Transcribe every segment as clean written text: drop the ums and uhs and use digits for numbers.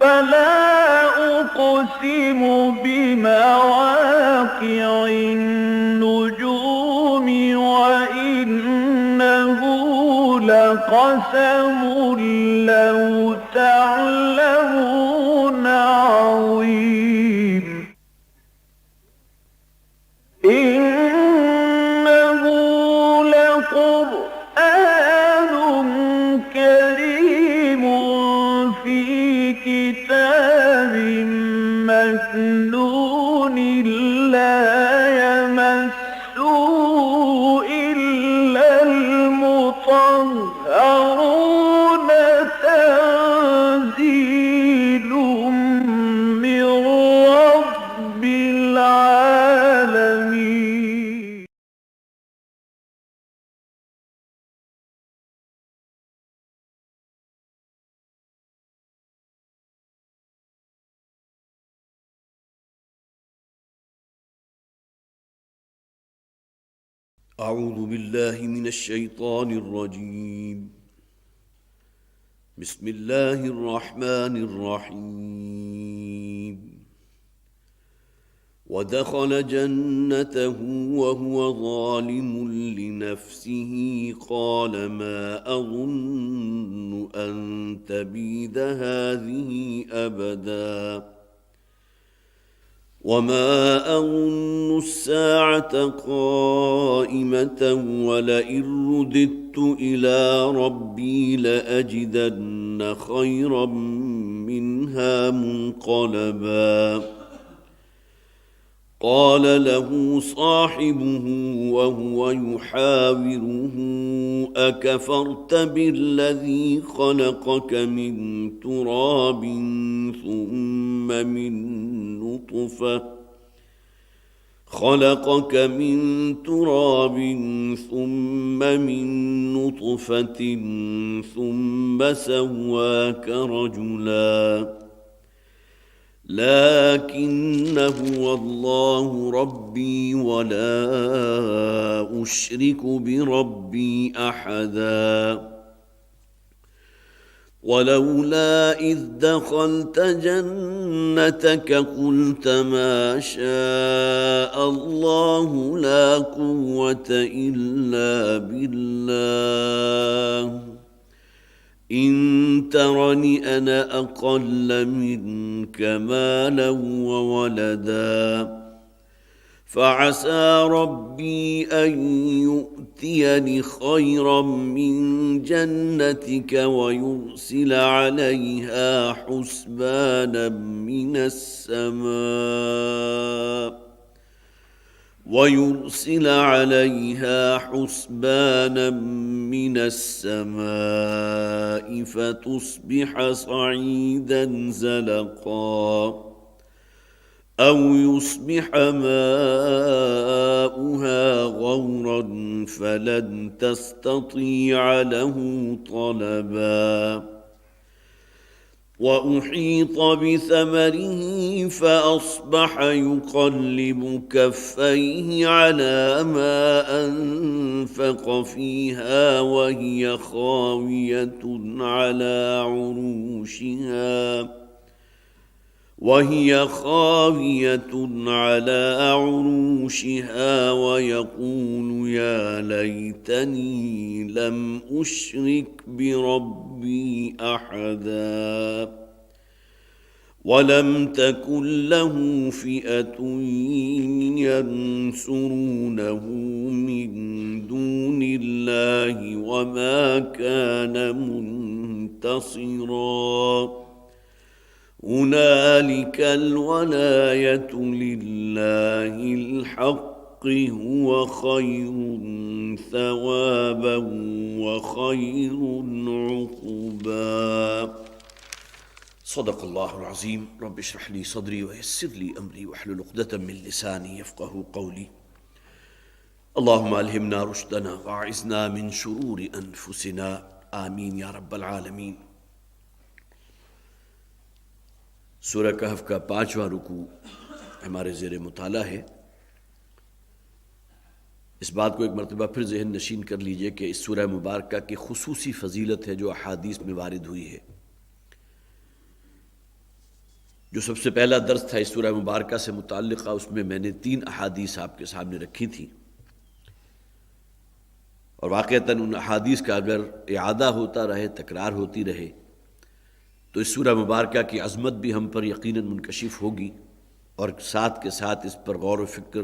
فلا أقسم بمواقع النجوم وإنه لقسم لو تعلمون عظيم إنه لقرآن كريم في كتاب مكنون لا يمسه إلا المطهرون تنزيل من رب العالمين. أعوذ بالله من الشيطان الرجيم. بسم الله الرحمن الرحيم. ودخل جنته وهو ظالم لنفسه قال ما أظن أن تبيد هذه أبدا وما أظن الساعة قائمة ولئن رددت إلى ربي لأجدن خيرا منها منقلبا. قال له صاحبه وهو يحاوره أكفرت بالذي خلقك من تراب ثم من نطفة ثم سواك رجلا لكن هو الله ربي ولا أشرك بربي أحدا. ولولا إذ دخلت جنتك قلت ما شاء الله لا قوة إلا بالله إن ترني أنا أقل منك مالا وولدا فعسى ربي أن يؤتيني خيرا من جنتك ويرسل عليها حسبانا من السماء فتصبح صعيدا زلقا أو يصبح ماؤها غورا فلن تستطيع له طلبا. وأحيط بثمره فأصبح يقلب كفيه على ما أنفق فيها وهي خاوية على عروشها ويقول يا ليتني لم أشرك بربي أحدا. ولم تكن له فئة ينصرونه من دون الله وما كان منتصرا. هنالك الولاية لله الحق هو خير ثوابا وخير عقبا. صدق الله العظيم. رب اشرح لي صدري ويسر لي أمري واحلل عقدة من لساني يفقه قولي. اللهم ألهمنا رشدنا واعذنا من شرور أنفسنا آمین یا رب العالمین۔ سورہ کہف کا 5واں رکوع ہمارے زیر مطالعہ ہے۔ اس بات کو ایک مرتبہ پھر ذہن نشین کر لیجئے کہ اس سورہ مبارکہ کی خصوصی فضیلت ہے جو احادیث میں وارد ہوئی ہے۔ جو سب سے پہلا درس تھا اس سورہ مبارکہ سے متعلقہ، اس میں میں نے 3 احادیث آپ کے سامنے رکھی تھی، اور واقعتاً ان احادیث کا اگر اعادہ ہوتا رہے، تکرار ہوتی رہے، تو اس سورہ مبارکہ کی عظمت بھی ہم پر یقیناً منکشف ہوگی، اور ساتھ کے ساتھ اس پر غور و فکر،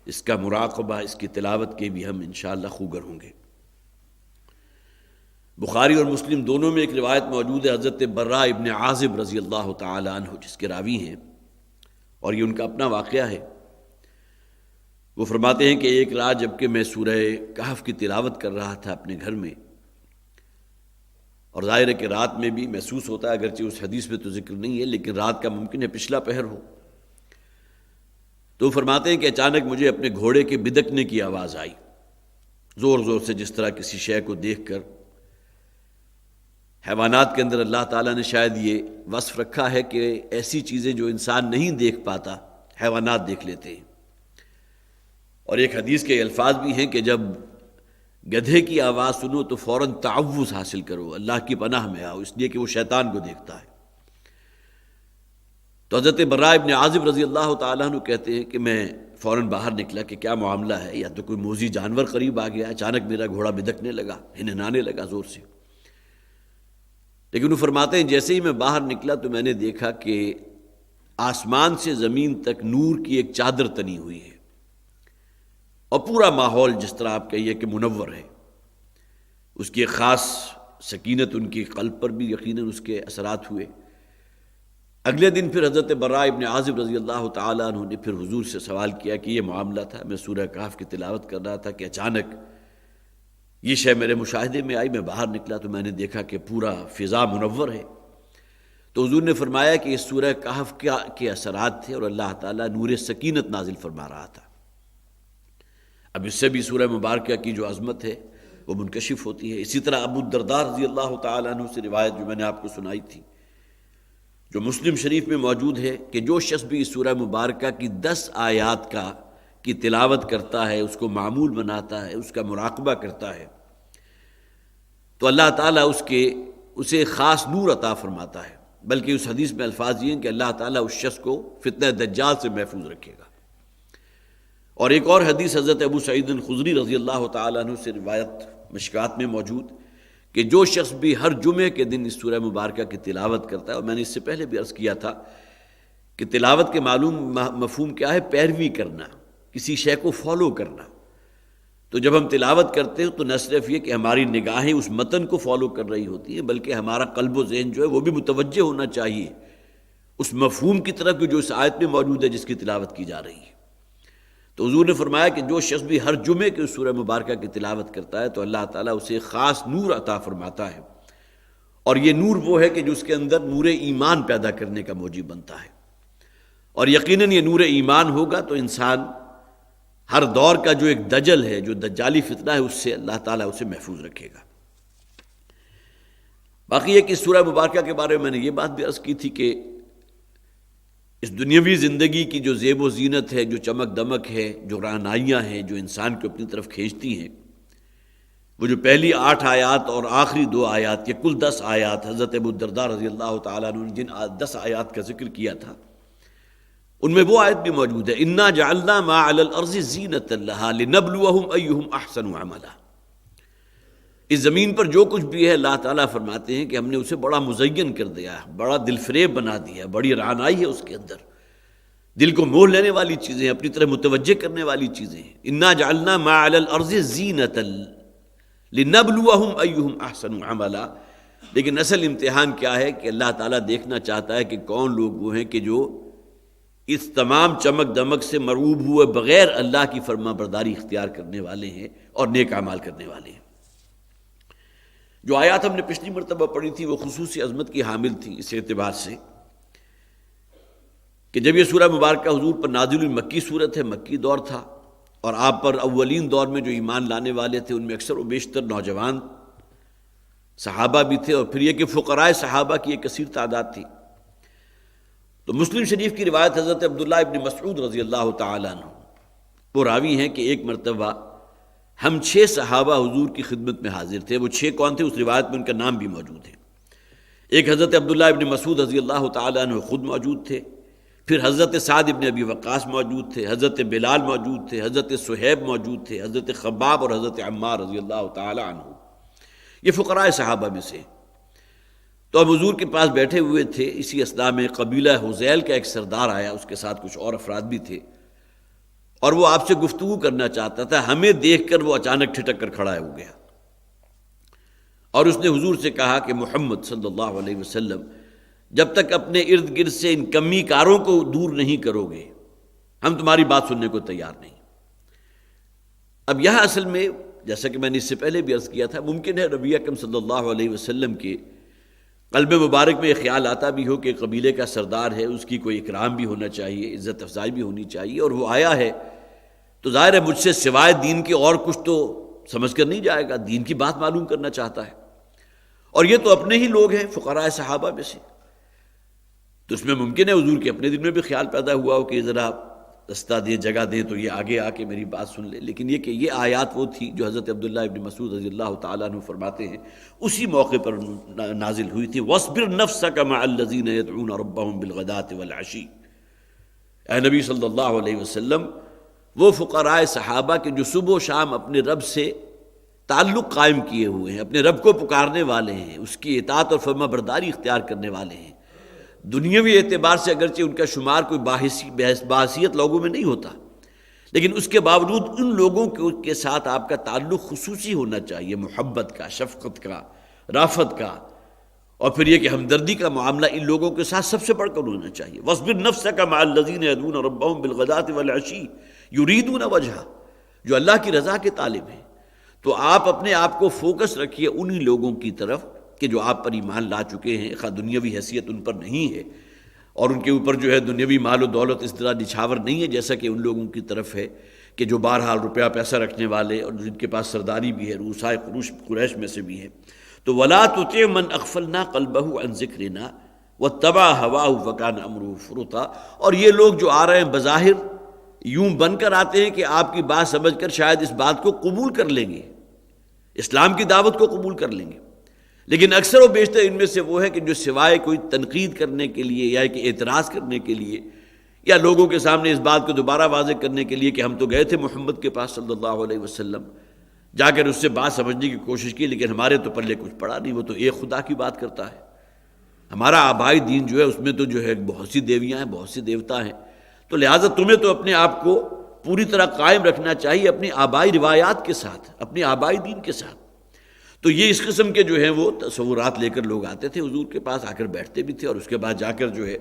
اس کا مراقبہ، اس کی تلاوت کے بھی ہم انشاءاللہ خوگر ہوں گے۔ بخاری اور مسلم دونوں میں ایک روایت موجود ہے حضرت براء ابن عازب رضی اللہ تعالی عنہ، جس کے راوی ہیں، اور یہ ان کا اپنا واقعہ ہے۔ وہ فرماتے ہیں کہ ایک رات جبکہ میں سورہ کہف کی تلاوت کر رہا تھا اپنے گھر میں، اور ظاہر ہے کہ رات میں بھی محسوس ہوتا ہے، اگرچہ اس حدیث میں تو ذکر نہیں ہے، لیکن رات کا ممکن ہے پچھلا پہر ہو، تو فرماتے ہیں کہ اچانک مجھے اپنے گھوڑے کے بدکنے کی آواز آئی، زور زور سے، جس طرح کسی شے کو دیکھ کر۔ حیوانات کے اندر اللہ تعالیٰ نے شاید یہ وصف رکھا ہے کہ ایسی چیزیں جو انسان نہیں دیکھ پاتا، حیوانات دیکھ لیتے ہیں۔ اور ایک حدیث کے الفاظ بھی ہیں کہ جب گدھے کی آواز سنو تو فوراً تعوذ حاصل کرو، اللہ کی پناہ میں آؤ، اس لیے کہ وہ شیطان کو دیکھتا ہے۔ تو حضرت براء ابن عازب رضی اللہ تعالیٰ عنہ کہتے ہیں کہ میں فوراً باہر نکلا کہ کیا معاملہ ہے، یا تو کوئی موذی جانور قریب آ گیا، اچانک میرا گھوڑا بدکنے لگا، ہنہنانے لگا زور سے۔ لیکن وہ فرماتے ہیں جیسے ہی میں باہر نکلا تو میں نے دیکھا کہ آسمان سے زمین تک نور کی ایک چادر تنی ہوئی ہے، اور پورا ماحول جس طرح آپ کہیے کہ منور ہے، اس کی ایک خاص سکینت ان کی قلب پر بھی یقیناً اس کے اثرات ہوئے۔ اگلے دن پھر حضرت براء ابن عازب رضی اللہ تعالیٰ عنہ نے پھر حضور سے سوال کیا کہ یہ معاملہ تھا، میں سورہ کہف کی تلاوت کر رہا تھا کہ اچانک یہ شے میرے مشاہدے میں آئی، میں باہر نکلا تو میں نے دیکھا کہ پورا فضا منور ہے۔ تو حضور نے فرمایا کہ اس سورہ کہف کے اثرات تھے، اور اللہ تعالیٰ نور سکینت نازل فرما رہا تھا۔ اب اس سے بھی سورہ مبارکہ کی جو عظمت ہے وہ منکشف ہوتی ہے۔ اسی طرح ابو الدرداء رضی اللہ تعالیٰ عنہ سے روایت جو میں نے آپ کو سنائی تھی، جو مسلم شریف میں موجود ہے، کہ جو شخص بھی اس سورہ مبارکہ کی 10 آیات کی تلاوت کرتا ہے، اس کو معمول بناتا ہے، اس کا مراقبہ کرتا ہے، تو اللہ تعالیٰ اسے خاص نور عطا فرماتا ہے۔ بلکہ اس حدیث میں الفاظ یہ ہیں کہ اللہ تعالیٰ اس شخص کو فتنہ دجال سے محفوظ رکھے گا۔ اور ایک اور حدیث حضرت ابو سعید الخدری رضی اللہ تعالیٰ عنہ سے روایت مشکات میں موجود، کہ جو شخص بھی ہر جمعے کے دن اس سورہ مبارکہ کی تلاوت کرتا ہے، اور میں نے اس سے پہلے بھی عرض کیا تھا کہ تلاوت کے معلوم مفہوم کیا ہے، پیروی کرنا، کسی شے کو فالو کرنا۔ تو جب ہم تلاوت کرتے ہیں تو نہ صرف یہ کہ ہماری نگاہیں اس متن کو فالو کر رہی ہوتی ہیں، بلکہ ہمارا قلب و ذہن جو ہے وہ بھی متوجہ ہونا چاہیے اس مفہوم کی طرف جو اس آیت میں موجود ہے جس کی تلاوت کی جا رہی ہے۔ تو حضور نے فرمایا کہ جو شخص بھی ہر جمعے کے اس سورہ مبارکہ کی تلاوت کرتا ہے تو اللہ تعالیٰ اسے خاص نور عطا فرماتا ہے، اور یہ نور وہ ہے کہ جو اس کے اندر نور ایمان پیدا کرنے کا موجب بنتا ہے، اور یقیناً یہ نور ایمان ہوگا تو انسان ہر دور کا جو ایک دجل ہے، جو دجالی فتنہ ہے، اس سے اللہ تعالیٰ اسے محفوظ رکھے گا۔ باقی یہ کہ اس سورہ مبارکہ کے بارے میں میں نے یہ بات بھی عرض کی تھی کہ اس دنیاوی زندگی کی جو زیب و زینت ہے، جو چمک دمک ہے، جو رعنائیاں ہیں جو انسان کو اپنی طرف کھینچتی ہیں، وہ جو پہلی 8 آیات اور آخری 2 آیات، یہ کل 10 آیات حضرت ابو الدرداء رضی اللہ تعالیٰ عنہ نے جن 10 آیات کا ذکر کیا تھا، ان میں وہ آیت بھی موجود ہے، انا جعلنا ما علی الارض زینۃ لها لنبلوہم ایہم احسن عملا۔ اس زمین پر جو کچھ بھی ہے اللہ تعالیٰ فرماتے ہیں کہ ہم نے اسے بڑا مزین کر دیا ہے، بڑا دل فریب بنا دیا ہے، بڑی رعنائی ہے اس کے اندر، دل کو موہ لینے والی چیزیں، اپنی طرف متوجہ کرنے والی چیزیں ہیں۔ انا جعلنا ما علی الارض زینۃ لنبلوہم ایہم احسن عملا۔ لیکن اصل امتحان کیا ہے کہ اللہ تعالیٰ دیکھنا چاہتا ہے کہ کون لوگ وہ ہیں کہ جو اس تمام چمک دمک سے مرعوب ہوئے بغیر اللہ کی فرما برداری اختیار کرنے والے ہیں اور نیک اعمال کرنے والے ہیں۔ جو آیات ہم نے پچھلی مرتبہ پڑھی تھی وہ خصوصی عظمت کی حامل تھی اس اعتبار سے کہ جب یہ سورہ مبارکہ حضور پر نازل ہوئی، مکی صورت ہے، مکی دور تھا، اور آپ پر اولین دور میں جو ایمان لانے والے تھے ان میں اکثر و بیشتر نوجوان صحابہ بھی تھے، اور پھر یہ کہ فقراء صحابہ کی ایک کثیر تعداد تھی۔ تو مسلم شریف کی روایت حضرت عبداللہ ابن مسعود رضی اللہ تعالیٰ عنہ، وہ راوی ہیں کہ ایک مرتبہ ہم 6 صحابہ حضور کی خدمت میں حاضر تھے۔ وہ 6 کون تھے؟ اس روایت میں ان کا نام بھی موجود ہے۔ ایک حضرت عبداللہ ابن مسعود رضی اللہ تعالیٰ عنہ خود موجود تھے، پھر حضرت سعد ابن ابی وقاص موجود تھے، حضرت بلال موجود تھے، حضرت صہیب موجود تھے، حضرت خباب اور حضرت عمار رضی اللہ تعالیٰ عنہ، یہ فقراء صحابہ میں سے۔ تو اب حضور کے پاس بیٹھے ہوئے تھے، اسی اثناء میں قبیلہ حذیل کا ایک سردار آیا، اس کے ساتھ کچھ اور افراد بھی تھے، اور وہ آپ سے گفتگو کرنا چاہتا تھا۔ ہمیں دیکھ کر وہ اچانک ٹھٹک کر کھڑا ہو گیا اور اس نے حضور سے کہا کہ محمد صلی اللہ علیہ وسلم، جب تک اپنے ارد گرد سے ان کمی کاروں کو دور نہیں کرو گے، ہم تمہاری بات سننے کو تیار نہیں۔ اب یہاں اصل میں جیسا کہ میں نے اس سے پہلے بھی عرض کیا تھا، ممکن ہے نبی اکرم صلی اللہ علیہ وسلم کے قلب مبارک میں یہ خیال آتا بھی ہو کہ قبیلے کا سردار ہے، اس کی کوئی اکرام بھی ہونا چاہیے، عزت افزائی بھی ہونی چاہیے، اور وہ آیا ہے تو ظاہر ہے مجھ سے سوائے دین کے اور کچھ تو سمجھ کر نہیں جائے گا، دین کی بات معلوم کرنا چاہتا ہے، اور یہ تو اپنے ہی لوگ ہیں فقراء صحابہ میں سے۔ تو اس میں ممکن ہے حضور کے اپنے دل میں بھی خیال پیدا ہوا ہو کہ ذرا رستہ دیں، جگہ دیں تو یہ آگے آ کے میری بات سن لے، لیکن یہ کہ یہ آیات وہ تھی جو حضرت عبداللہ ابن مسعود رضی اللہ تعالیٰ عنہ فرماتے ہیں اسی موقع پر نازل ہوئی تھی، وَاصْبِرْ نَفْسَكَ مَعَ الَّذِينَ يَدْعُونَ رَبَّهُمْ بِالْغَدَاةِ وَالْعَشِيِّ۔ اے نبی صلی اللہ علیہ وسلم، وہ فقراء صحابہ کے جو صبح و شام اپنے رب سے تعلق قائم کیے ہوئے ہیں، اپنے رب کو پکارنے والے ہیں، اس کی اطاعت اور فرما برداری اختیار کرنے والے ہیں، دنیاوی اعتبار سے اگرچہ ان کا شمار کوئی باحثیت لوگوں میں نہیں ہوتا، لیکن اس کے باوجود ان لوگوں کے ساتھ آپ کا تعلق خصوصی ہونا چاہیے، محبت کا، شفقت کا، رافت کا، اور پھر یہ کہ ہمدردی کا معاملہ ان لوگوں کے ساتھ سب سے بڑھ کر ہونا چاہیے۔ وَاصْبِرْ نَفْسَكَ مَعَ الَّذِينَ يَدْعُونَ رَبَّهُمْ بِالْغَدَاةِ وَالْعَشِيِّ يُرِيدُونَ وَجْهَهُ، جو اللہ کی رضا کے طالب ہیں۔ تو آپ اپنے آپ کو فوکس رکھیے انہی لوگوں کی طرف کہ جو آپ پر ایمان لا چکے ہیں، خواہ دنیاوی حیثیت ان پر نہیں ہے اور ان کے اوپر جو ہے دنیاوی مال و دولت اس طرح نچھاور نہیں ہے جیسا کہ ان لوگوں کی طرف ہے کہ جو بہرحال روپیہ پیسہ رکھنے والے اور جن کے پاس سرداری بھی ہے، رؤسائے قریش میں سے بھی ہے۔ تو وَلَا تُطِعْ مَنْ أَغْفَلْنَا قَلْبَهُ عَنْ ذِكْرِنَا وَاتَّبَعَ هَوَاهُ فَكَانَ أَمْرُهُ فُرُطًا، اور یہ لوگ جو آ رہے ہیں بظاہر یوں بن کر آتے ہیں کہ آپ کی بات سمجھ کر شاید اس بات کو قبول کر لیں گے، اسلام کی دعوت کو قبول کر لیں گے، لیکن اکثر و بیشتر ان میں سے وہ ہے کہ جو سوائے کوئی تنقید کرنے کے لیے یا کہ اعتراض کرنے کے لیے یا لوگوں کے سامنے اس بات کو دوبارہ واضح کرنے کے لیے کہ ہم تو گئے تھے محمد کے پاس صلی اللہ علیہ وسلم، جا کر اس سے بات سمجھنے کی کوشش کی، لیکن ہمارے تو پلے کچھ پڑا نہیں، وہ تو ایک خدا کی بات کرتا ہے، ہمارا آبائی دین جو ہے اس میں تو جو ہے بہت سی دیویاں ہیں، بہت سی دیوتا ہیں، تو لہٰذا تمہیں تو اپنے آپ کو پوری طرح قائم رکھنا چاہیے اپنی آبائی روایات کے ساتھ، اپنے آبائی دین کے ساتھ۔ تو یہ اس قسم کے جو ہیں وہ تصورات لے کر لوگ آتے تھے حضور کے پاس، آ کر بیٹھتے بھی تھے اور اس کے بعد جا کر جو ہے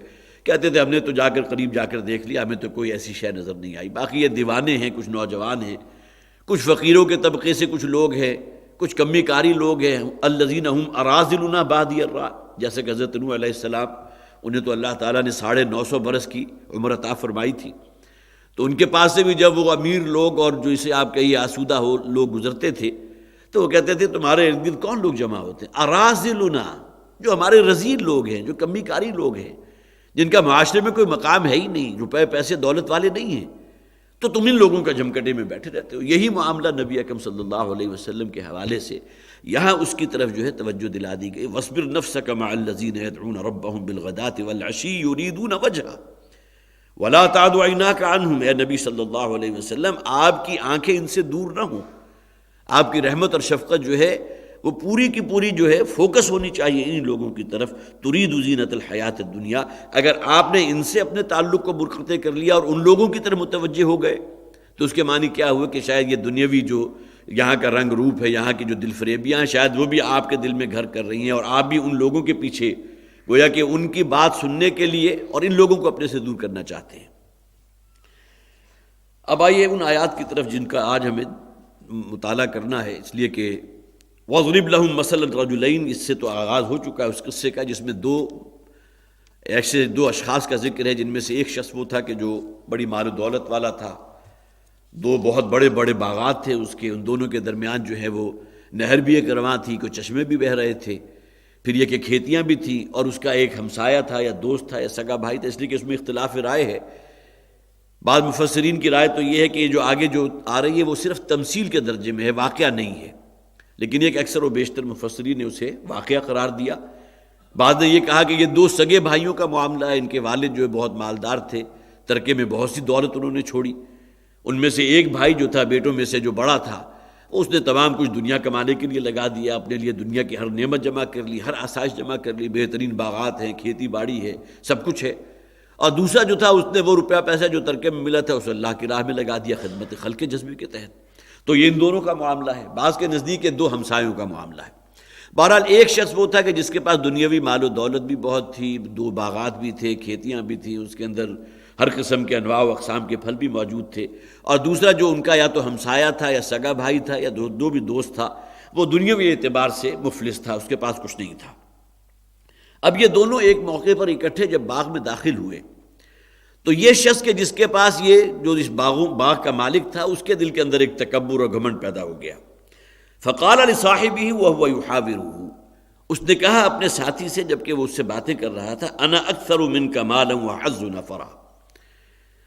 کہتے تھے ہم نے تو جا کر قریب جا کر دیکھ لیا، ہمیں تو کوئی ایسی شے نظر نہیں آئی۔ باقی یہ دیوانے ہیں، کچھ نوجوان ہیں، کچھ فقیروں کے طبقے سے کچھ لوگ ہیں، کچھ کمی کاری لوگ ہیں، الذین ہم اراذلنا بادی الرأی، جیسے کہ حضرت نوح علیہ السلام، انہیں تو اللہ تعالیٰ نے 950 برس کی عمر عطا فرمائی تھی، تو ان کے پاس سے بھی جب وہ امیر لوگ اور جو اسے آپ کہیے آسودہ ہو لوگ گزرتے تھے تو وہ کہتے تھے تمہارے ارد گرد کون لوگ جمع ہوتے ہیں؟ اراذلنا، جو ہمارے رذیل لوگ ہیں، جو کمی کاری لوگ ہیں، جن کا معاشرے میں کوئی مقام ہے ہی نہیں، روپے پیسے دولت والے نہیں ہیں، تو تم ان لوگوں کا جمکٹے میں بیٹھے رہتے ہو۔ یہی معاملہ نبی اکرم صلی اللہ علیہ وسلم کے حوالے سے یہاں اس کی طرف جو ہے توجہ دلا دی گئی، وَاصْبِرْ نَفْسَكَ مَعَ الَّذِينَ يَدْعُونَ رَبَّهُمْ بِالْغَدَاةِ وَالْعَشِيِّ يُرِيدُونَ وَجْهَهُ وَلَا تَعْدُ عَيْنَاكَ عَنْهُمْ، اے نبی صلی اللہ علیہ وسلم آپ کی آنکھیں ان سے دور نہ ہوں، آپ کی رحمت اور شفقت جو ہے وہ پوری کی پوری جو ہے فوکس ہونی چاہیے ان لوگوں کی طرف، ترید زینت الحیات الدنیا۔ اگر آپ نے ان سے اپنے تعلق کو منقطع کر لیا اور ان لوگوں کی طرف متوجہ ہو گئے تو اس کے معنی کیا ہوئے کہ شاید یہ دنیاوی جو یہاں کا رنگ روپ ہے، یہاں کی جو دل فریبیاں ہیں، شاید وہ بھی آپ کے دل میں گھر کر رہی ہیں اور آپ بھی ان لوگوں کے پیچھے گویا کہ ان کی بات سننے کے لیے اور ان لوگوں کو اپنے سے دور کرنا چاہتے ہیں۔ اب آئیے ان آیات کی طرف جن کا آج ہمیں مطالعہ کرنا ہے، اس لیے کہ وَاضْرِبْ لَهُمْ مَثَلًا رَجُلَيْنِ، اس سے تو آغاز ہو چکا ہے اس قصے کا، جس میں ایسے دو اشخاص کا ذکر ہے، جن میں سے ایک شخص وہ تھا کہ جو بڑی مال و دولت والا تھا، دو بہت بڑے بڑے باغات تھے اس کے، ان دونوں کے درمیان جو ہے وہ نہر بھی ایک رواں تھی، کوئی چشمے بھی بہہ رہے تھے، پھر یہ کہ کھیتیاں بھی تھیں، اور اس کا ایک ہمسایہ تھا یا دوست تھا یا سگا بھائی تھا، اس لیے کہ اس میں اختلاف رائے ہے۔ بعض مفسرین کی رائے تو یہ ہے کہ یہ جو آگے جو آ رہی ہے وہ صرف تمثیل کے درجے میں ہے، واقعہ نہیں ہے، لیکن ایک اکثر و بیشتر مفسرین نے اسے واقعہ قرار دیا۔ بعد نے یہ کہا کہ یہ دو سگے بھائیوں کا معاملہ ہے، ان کے والد جو ہے بہت مالدار تھے، ترکے میں بہت سی دولت انہوں نے چھوڑی، ان میں سے ایک بھائی جو تھا بیٹوں میں سے جو بڑا تھا، اس نے تمام کچھ دنیا کمانے کے لیے لگا دیا، اپنے لیے دنیا کی ہر نعمت جمع کر لی، ہر آسائش جمع کر لی، بہترین باغات ہیں، کھیتی باڑی ہے، سب کچھ ہے۔ اور دوسرا جو تھا، اس نے وہ روپیہ پیسہ جو ترکے میں ملا تھا اسے اللہ کی راہ میں لگا دیا، خدمت خلق کے جذبے کے تحت۔ تو یہ ان دونوں کا معاملہ ہے۔ بعض کے نزدیک یہ دو ہمسایوں کا معاملہ ہے۔ بہرحال ایک شخص وہ تھا کہ جس کے پاس دنیاوی مال و دولت بھی بہت تھی، دو باغات بھی تھے، کھیتیاں بھی تھیں، اس کے اندر ہر قسم کے انواع و اقسام کے پھل بھی موجود تھے۔ اور دوسرا جو ان کا یا تو ہمسایہ تھا یا سگا بھائی تھا یا دو بھی دوست تھا، وہ دنیاوی اعتبار سے مفلس تھا، اس کے پاس کچھ نہیں تھا۔ اب یہ دونوں ایک موقع پر اکٹھے جب باغ میں داخل ہوئے تو یہ شخص کے جس کے پاس یہ جو اس باغ کا مالک تھا، اس کے دل کے اندر ایک تکبر اور گھمنڈ پیدا ہو گیا۔ فقال لصاحبہ وهو يحاوره، اس نے کہا اپنے ساتھی سے جبکہ وہ اس سے باتیں کر رہا تھا، انا اکثر منک مالا واعز نفرا،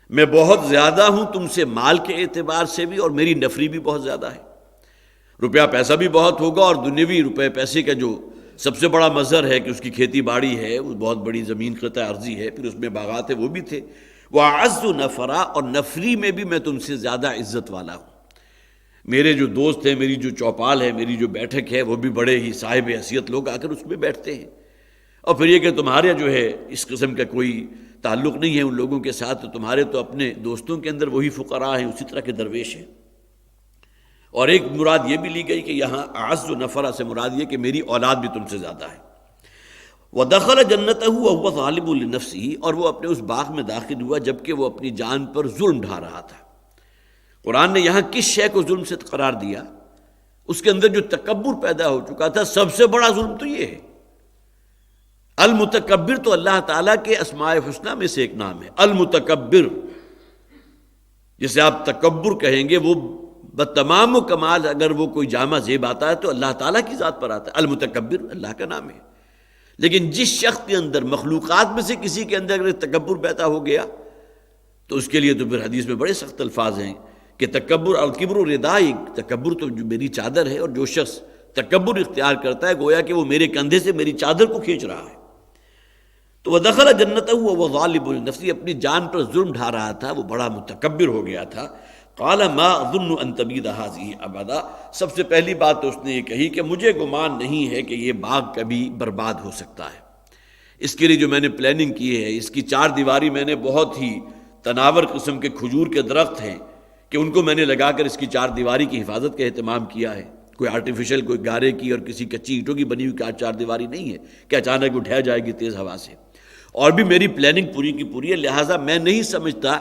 میں بہت زیادہ ہوں تم سے مال کے اعتبار سے بھی، اور میری نفری بھی بہت زیادہ ہے، روپیہ پیسہ بھی بہت ہوگا، اور دنیوی روپے پیسے کا جو سب سے بڑا مظہر ہے کہ اس کی کھیتی باڑی ہے، وہ بہت بڑی زمین قطع ارضی ہے، پھر اس میں باغات ہیں وہ بھی تھے، واعز نفرا، اور نفری میں بھی میں تم سے زیادہ عزت والا ہوں، میرے جو دوست ہیں، میری جو چوپال ہے، میری جو بیٹھک ہے، وہ بھی بڑے ہی صاحب حیثیت لوگ آ کر اس میں بیٹھتے ہیں، اور پھر یہ کہ تمہارے جو ہے اس قسم کا کوئی تعلق نہیں ہے ان لوگوں کے ساتھ، تو تمہارے تو اپنے دوستوں کے اندر وہی فقراء ہیں، اسی طرح کے درویش ہیں۔ اور ایک مراد یہ بھی لی گئی کہ یہاں اعز نفرا سے مراد یہ کہ میری اولاد بھی تم سے زیادہ ہے۔ وَدَخَلَ جَنَّتَهُ وَهُوَ ظَالِمٌ لِنَفْسِهِ، اور وہ اپنے اس باغ میں داخل ہوا جبکہ وہ اپنی جان پر ظلم ڈھا رہا تھا۔ قرآن نے یہاں کس شے کو ظلم سے قرار دیا؟ اس کے اندر جو تکبر پیدا ہو چکا تھا، سب سے بڑا ظلم تو یہ ہے۔ المتکبر تو اللہ تعالیٰ کے اسماء حسنہ میں سے ایک نام ہے، المتکبر، جسے آپ تکبر کہیں گے، وہ بتمام و کمال اگر وہ کوئی جامع زیب آتا ہے تو اللہ تعالیٰ کی ذات پر آتا ہے، المتکبر اللہ کا نام ہے۔ لیکن جس شخص کے اندر، مخلوقات میں سے کسی کے اندر اگر تکبر پیدا ہو گیا تو اس کے لیے تو پھر حدیث میں بڑے سخت الفاظ ہیں کہ تکبر الکبر ردائی، تکبر تو جو میری چادر ہے، اور جو شخص تکبر اختیار کرتا ہے گویا کہ وہ میرے کندھے سے میری چادر کو کھینچ رہا ہے۔ تو وَدَخَلَ جَنَّتَهُ وَهُوَ ظَالِمٌ لِنَفْسِهِ، اپنی جان پر ظلم ڈھا رہا تھا، وہ بڑا متکبر ہو گیا تھا۔ قَالَ مَا أَظُنُّ أَن تَبِيدَ هَٰذِهِ أَبَدًا، سب سے پہلی بات تو اس نے یہ کہی کہ مجھے گمان نہیں ہے کہ یہ باغ کبھی برباد ہو سکتا ہے۔ اس کے لیے جو میں نے پلاننگ کی ہے، اس کی چار دیواری میں نے بہت ہی تناور قسم کے کھجور کے درخت ہیں کہ ان کو میں نے لگا کر اس کی چار دیواری کی حفاظت کا اہتمام کیا ہے، کوئی آرٹیفیشل، کوئی گارے کی اور کسی کچی اینٹوں کی بنی ہوئی چار دیواری نہیں ہے کہ اچانک وہ ڈھہ جائے گی تیز ہوا سے، اور بھی میری پلاننگ پوری کی پوری ہے، لہٰذا میں نہیں سمجھتا